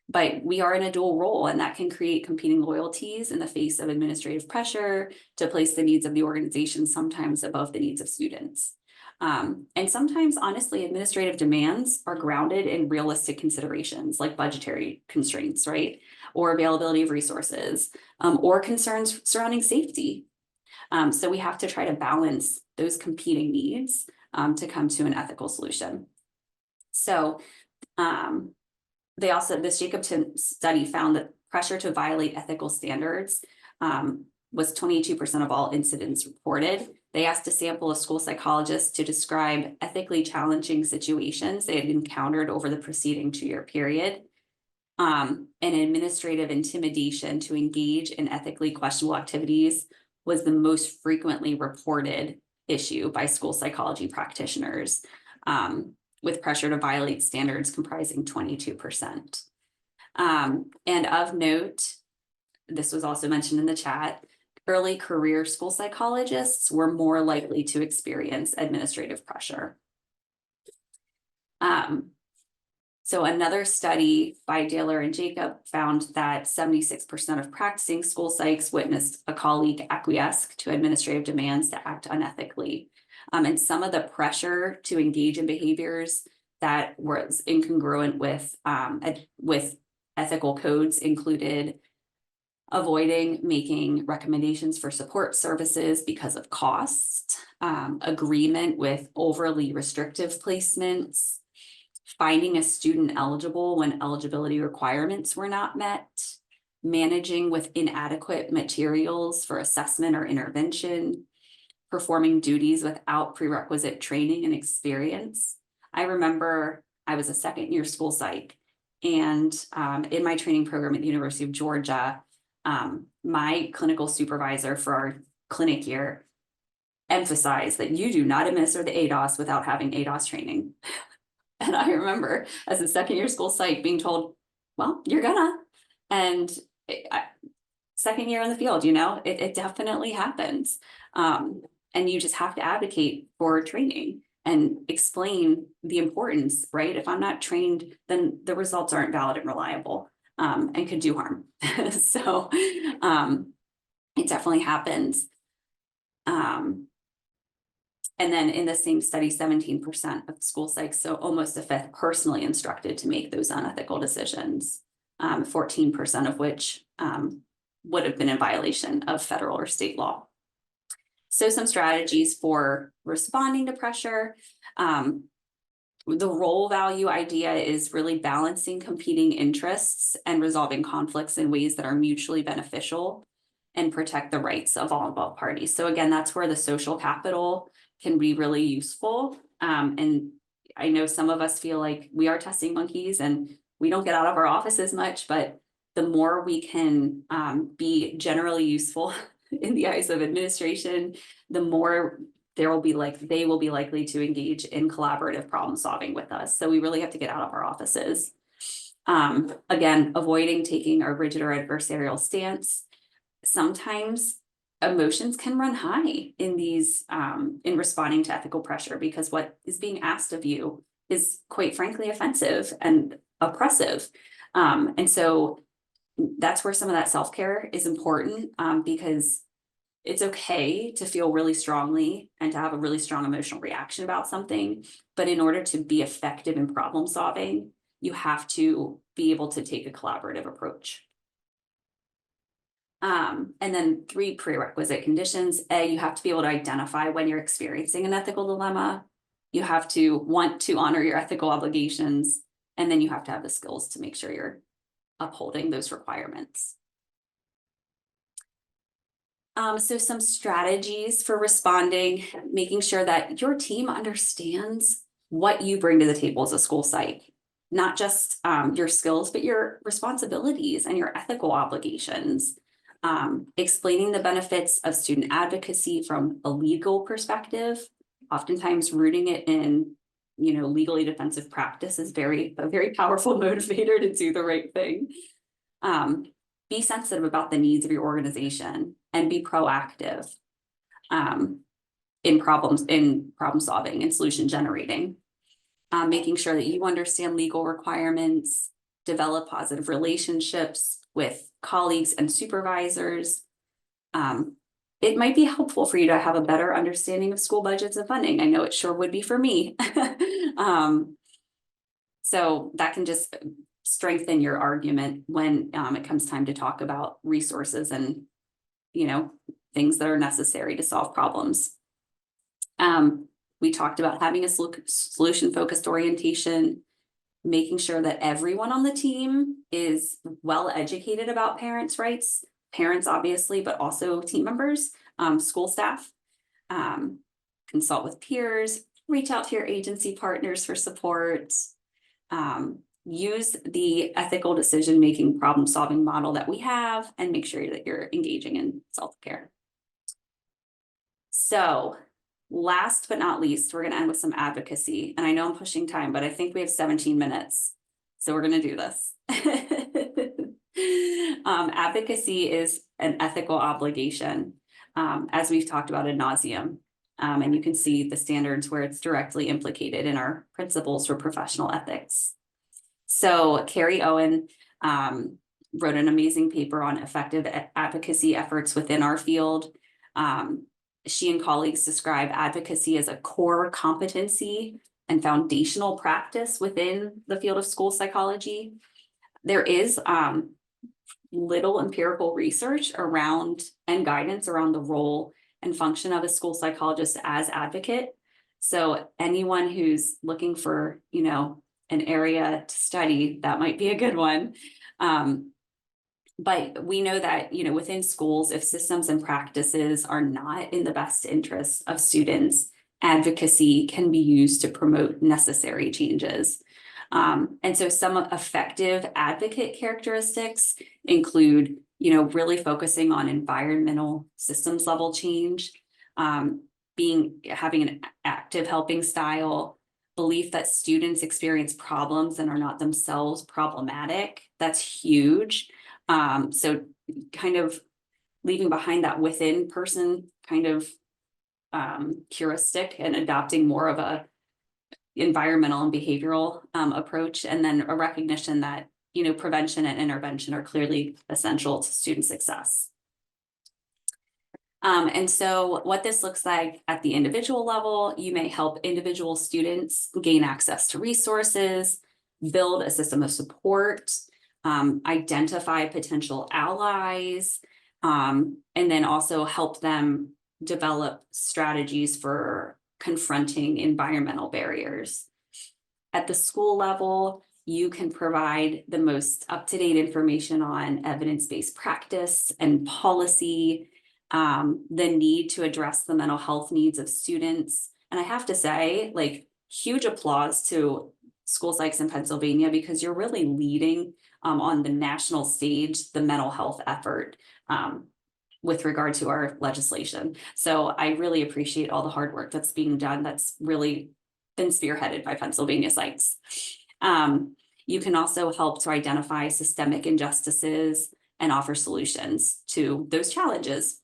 But we are in a dual role, and that can create competing loyalties in the face of administrative pressure to place the needs of the organization sometimes above the needs of students. And sometimes, honestly, administrative demands are grounded in realistic considerations like budgetary constraints, right? Or availability of resources, or concerns surrounding safety. So we have to try to balance those competing needs to come to an ethical solution. So this Jacobson study found that pressure to violate ethical standards was 22% of all incidents reported. They asked a sample of school psychologists to describe ethically challenging situations they had encountered over the preceding 2-year period. And administrative intimidation to engage in ethically questionable activities was the most frequently reported issue by school psychology practitioners, with pressure to violate standards comprising 22%. And of note, this was also mentioned in the chat, early career school psychologists were more likely to experience administrative pressure. So another study by Daler and Jacob found that 76% of practicing school psychs witnessed a colleague acquiesce to administrative demands to act unethically. And some of the pressure to engage in behaviors that was incongruent with ethical codes included avoiding making recommendations for support services because of cost, agreement with overly restrictive placements, finding a student eligible when eligibility requirements were not met, managing with inadequate materials for assessment or intervention, performing duties without prerequisite training and experience. I remember I was a second-year school psych, and in my training program at the University of Georgia, my clinical supervisor for our clinic year emphasized that you do not administer the ADOS without having ADOS training. And I remember as a second-year school psych being told, well, you're gonna. And second year in the field, you know, it definitely happens. And you just have to advocate for training and explain the importance, right? If I'm not trained, then the results aren't valid and reliable, and could do harm. So it definitely happens. And then in the same study, 17% of school psychs, so almost a fifth, personally instructed to make those unethical decisions, 14% of which would have been in violation of federal or state law. So some strategies for responding to pressure. The role value idea is really balancing competing interests and resolving conflicts in ways that are mutually beneficial and protect the rights of all involved parties. So again, that's where the social capital can be really useful. And I know some of us feel like we are testing monkeys and we don't get out of our offices much, but the more we can be generally useful in the eyes of administration, the more they will be likely to engage in collaborative problem solving with us. So we really have to get out of our offices. Again, avoiding taking a rigid or adversarial stance. Sometimes emotions can run high in these in responding to ethical pressure, because what is being asked of you is quite frankly offensive and oppressive. And so that's where some of that self-care is important, because it's okay to feel really strongly and to have a really strong emotional reaction about something. But in order to be effective in problem solving, you have to be able to take a collaborative approach. And then 3 prerequisite conditions. A, you have to be able to identify when you're experiencing an ethical dilemma. You have to want to honor your ethical obligations, and then you have to have the skills to make sure you're upholding those requirements. So some strategies for responding, making sure that your team understands what you bring to the table as a school psych, not just your skills, but your responsibilities and your ethical obligations. Explaining the benefits of student advocacy from a legal perspective, oftentimes rooting it in, legally defensive practice is a very powerful motivator to do the right thing. Be sensitive about the needs of your organization and be proactive in problem solving and solution generating. Making sure that you understand legal requirements, develop positive relationships with colleagues and supervisors. It might be helpful for you to have a better understanding of school budgets and funding. I know it sure would be for me. So that can just strengthen your argument when it comes time to talk about resources and, things that are necessary to solve problems. We talked about having a solution-focused orientation, making sure that everyone on the team is well educated about parents' rights, parents obviously, but also team members, school staff, consult with peers, reach out to your agency partners for support, use the ethical decision-making problem-solving model that we have, and make sure that you're engaging in self-care. So last but not least, we're going to end with some advocacy. And I know I'm pushing time, but I think we have 17 minutes. So we're going to do this. Advocacy is an ethical obligation, as we've talked about ad nauseum. And you can see the standards where it's directly implicated in our principles for professional ethics. So Carrie Owen wrote an amazing paper on effective advocacy efforts within our field. She and colleagues describe advocacy as a core competency and foundational practice within the field of school psychology. There is little empirical research around and guidance around the role and function of a school psychologist as advocate. So anyone who's looking for, an area to study, that might be a good one. But we know that, within schools, if systems and practices are not in the best interest of students, advocacy can be used to promote necessary changes. And so some effective advocate characteristics include, really focusing on environmental systems level change, having an active helping style, belief that students experience problems and are not themselves problematic. That's huge. So kind of leaving behind that within person kind of heuristic and adopting more of a environmental and behavioral approach, and then a recognition that, prevention and intervention are clearly essential to student success. And so what this looks like at the individual level, you may help individual students gain access to resources, build a system of support, identify potential allies, and then also help them develop strategies for confronting environmental barriers. At the school level, you can provide the most up-to-date information on evidence-based practice and policy, the need to address the mental health needs of students. And I have to say, huge applause to school psychs in Pennsylvania, because you're really leading on the national stage the mental health effort with regard to our legislation. So I really appreciate all the hard work that's being done. That's really been spearheaded by Pennsylvania psychs. You can also help to identify systemic injustices and offer solutions to those challenges.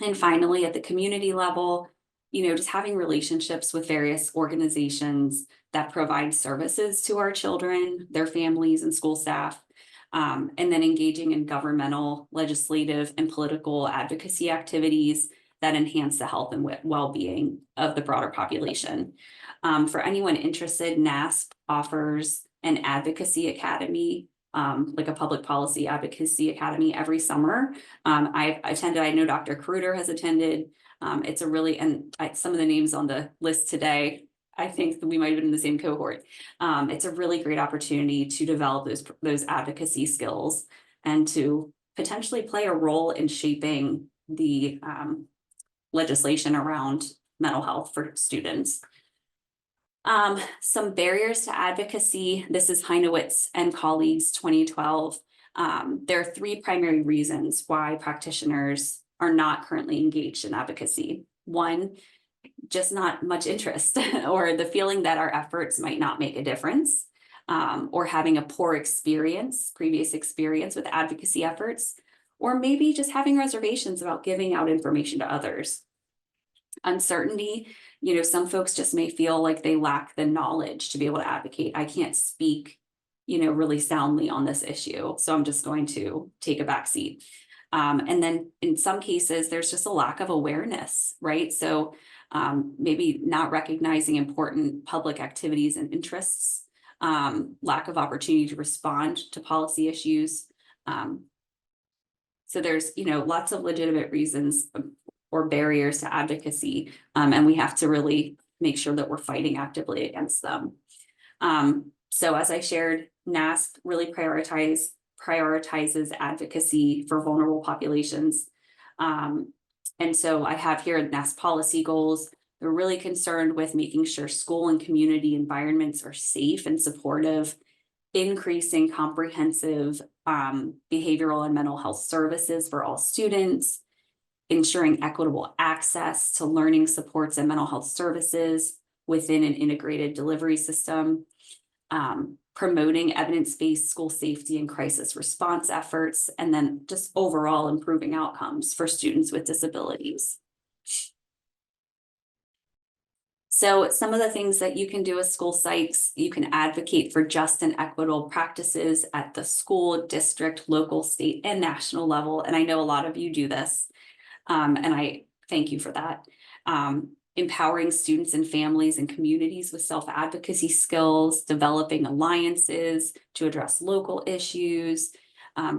And finally, at the community level, just having relationships with various organizations that provide services to our children, their families, and school staff, and then engaging in governmental, legislative, and political advocacy activities that enhance the health and well-being of the broader population. For anyone interested, NASP offers an advocacy academy, like a public policy advocacy academy every summer. I've attended, I know Dr. Kruder has attended. It's a really, some of the names on the list today, I think that we might have been in the same cohort. It's a really great opportunity to develop those advocacy skills and to potentially play a role in shaping the legislation around mental health for students. Some barriers to advocacy. This is Heinowitz and colleagues 2012. There are 3 primary reasons why practitioners are not currently engaged in advocacy. 1, just not much interest or the feeling that our efforts might not make a difference, or having a poor previous experience with advocacy efforts, or maybe just having reservations about giving out information to others. Uncertainty, some folks just may feel like they lack the knowledge to be able to advocate. I can't speak, really soundly on this issue, so I'm just going to take a back seat. And then in some cases, there's just a lack of awareness, right? So maybe not recognizing important public activities and interests, lack of opportunity to respond to policy issues. So there's, lots of legitimate reasons or barriers to advocacy, and we have to really make sure that we're fighting actively against them. So as I shared, NASP really prioritizes advocacy for vulnerable populations. And so I have here NASP policy goals. They're really concerned with making sure school and community environments are safe and supportive, increasing comprehensive behavioral and mental health services for all students, ensuring equitable access to learning supports and mental health services within an integrated delivery system, promoting evidence-based school safety and crisis response efforts, and then just overall improving outcomes for students with disabilities. So some of the things that you can do as school psychs, you can advocate for just and equitable practices at the school, district, local, state, and national level. And I know a lot of you do this, and I thank you for that. Empowering students and families and communities with self-advocacy skills, developing alliances to address local issues,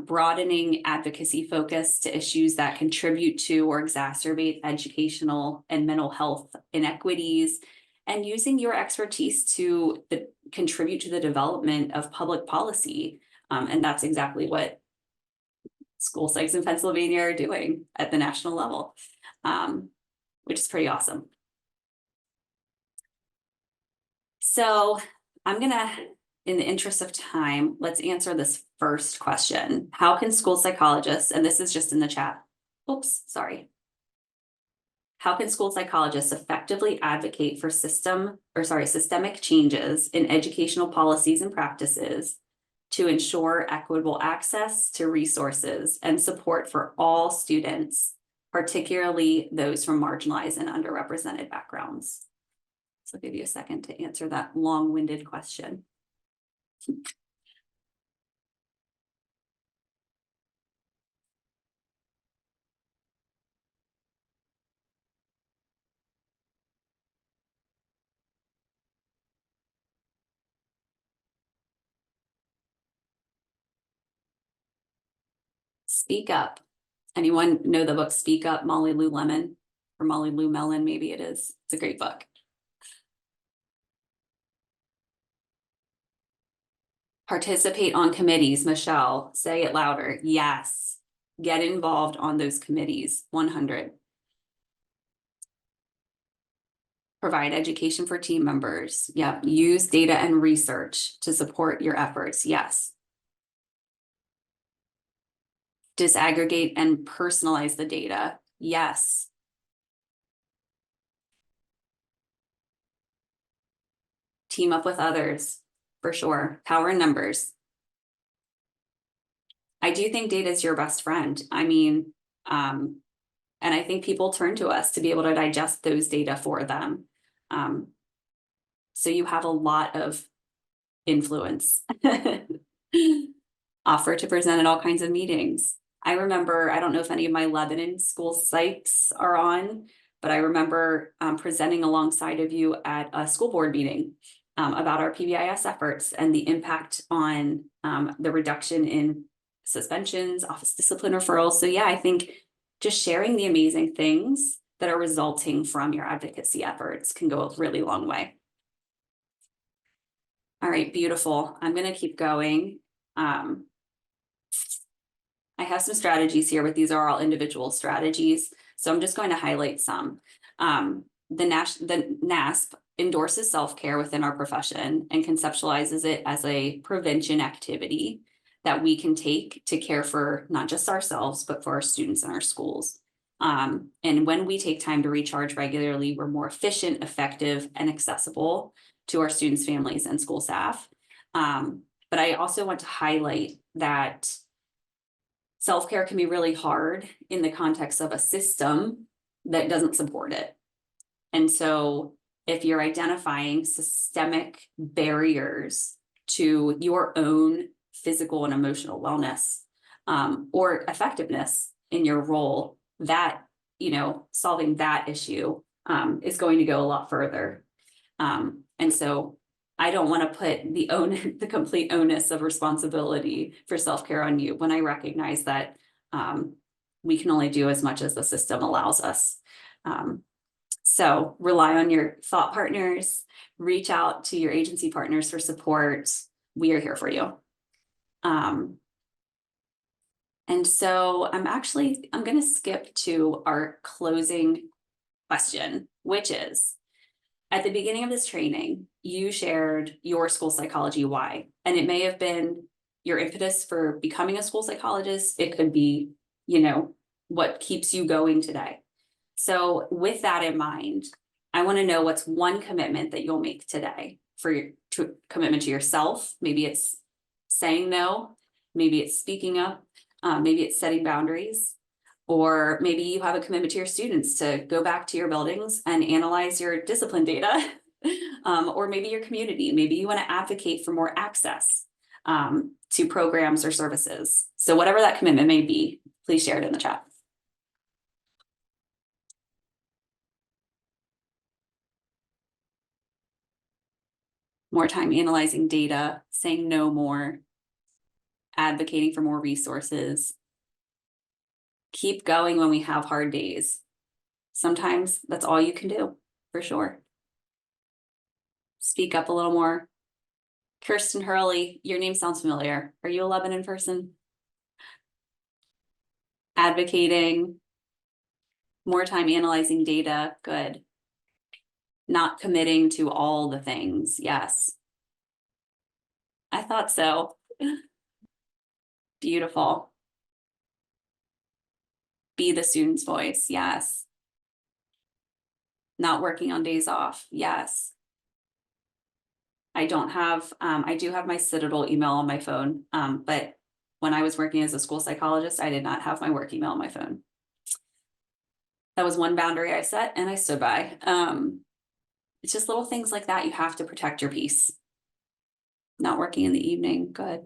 broadening advocacy focus to issues that contribute to or exacerbate educational and mental health inequities, and using your expertise to contribute to the development of public policy. And that's exactly what school psychs in Pennsylvania are doing at the national level, which is pretty awesome. So I'm gonna, in the interest of time, let's answer this first question. How can school psychologists, and this is just in the chat, oops, sorry. How can school psychologists effectively advocate for systemic changes in educational policies and practices to ensure equitable access to resources and support for all students, particularly those from marginalized and underrepresented backgrounds? So I'll give you a second to answer that long-winded question. Speak Up. Anyone know the book Speak Up, Molly Lou Lemon? Or Molly Lou Mellon, maybe it is. It's a great book. Participate on committees. Michelle, say it louder. Yes. Get involved on those committees. 100. Provide education for team members. Yep. Use data and research to support your efforts. Yes. Disaggregate and personalize the data. Yes. Team up with others, for sure. Power in numbers. I do think data is your best friend. I mean, and I think people turn to us to be able to digest those data for them. So you have a lot of influence. Offer to present at all kinds of meetings. I remember, I don't know if any of my Lebanon school psychs are on, but I remember presenting alongside of you at a school board meeting. about our PBIS efforts and the impact on the reduction in suspensions, office discipline referrals. So yeah, I think just sharing the amazing things that are resulting from your advocacy efforts can go a really long way. All right, beautiful. I'm going to keep going. I have some strategies here, but these are all individual strategies. So I'm just going to highlight some. The NASP endorses self-care within our profession and conceptualizes it as a prevention activity that we can take to care for not just ourselves, but for our students in our schools. And when we take time to recharge regularly, we're more efficient, effective, and accessible to our students, families, and school staff. But I also want to highlight that self-care can be really hard in the context of a system that doesn't support it. And so if you're identifying systemic barriers to your own physical and emotional wellness, or effectiveness in your role, that, solving that issue is going to go a lot further. And so I don't want to put the complete onus of responsibility for self-care on you when I recognize that we can only do as much as the system allows us. So rely on your thought partners, reach out to your agency partners for support. We are here for you. And so I'm going to skip to our closing question, which is, at the beginning of this training, you shared your school psychology why, and it may have been your impetus for becoming a school psychologist. It could be, what keeps you going today. So with that in mind, I want to know what's one commitment that you'll make today for your commitment to yourself. Maybe it's saying no, maybe it's speaking up, maybe it's setting boundaries. Or maybe you have a commitment to your students to go back to your buildings and analyze your discipline data, or maybe your community. Maybe you want to advocate for more access to programs or services. So whatever that commitment may be, please share it in the chat. More time analyzing data, saying no more, advocating for more resources. Keep going when we have hard days. Sometimes that's all you can do, for sure. Speak up a little more. Kirsten Hurley, your name sounds familiar. Are you a Lebanon person? Advocating, more time analyzing data, good. Not committing to all the things, yes. I thought so. Beautiful. Be the student's voice, yes. Not working on days off, yes. I do have my Citadel email on my phone, but when I was working as a school psychologist, I did not have my work email on my phone. That was one boundary I set and I stood by. It's just little things like that. You have to protect your peace. Not working in the evening, good.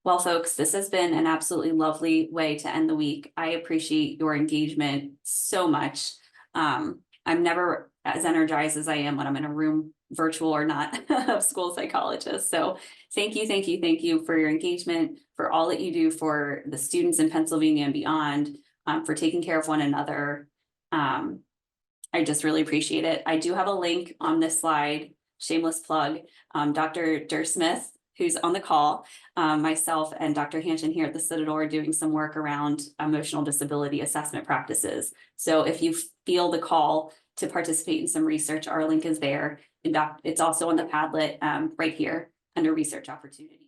Well, folks, this has been an absolutely lovely way to end the week. I appreciate your engagement so much. I'm never as energized as I am when I'm in a room, virtual or not, of school psychologists. So thank you for your engagement, for all that you do for the students in Pennsylvania and beyond, for taking care of one another. I just really appreciate it. I do have a link on this slide, shameless plug, Dr. Dursmith, who's on the call, myself and Dr. Hanshin here at the Citadel are doing some work around emotional disability assessment practices. So if you feel the call to participate in some research, our link is there. And it's also on the Padlet right here under research opportunities.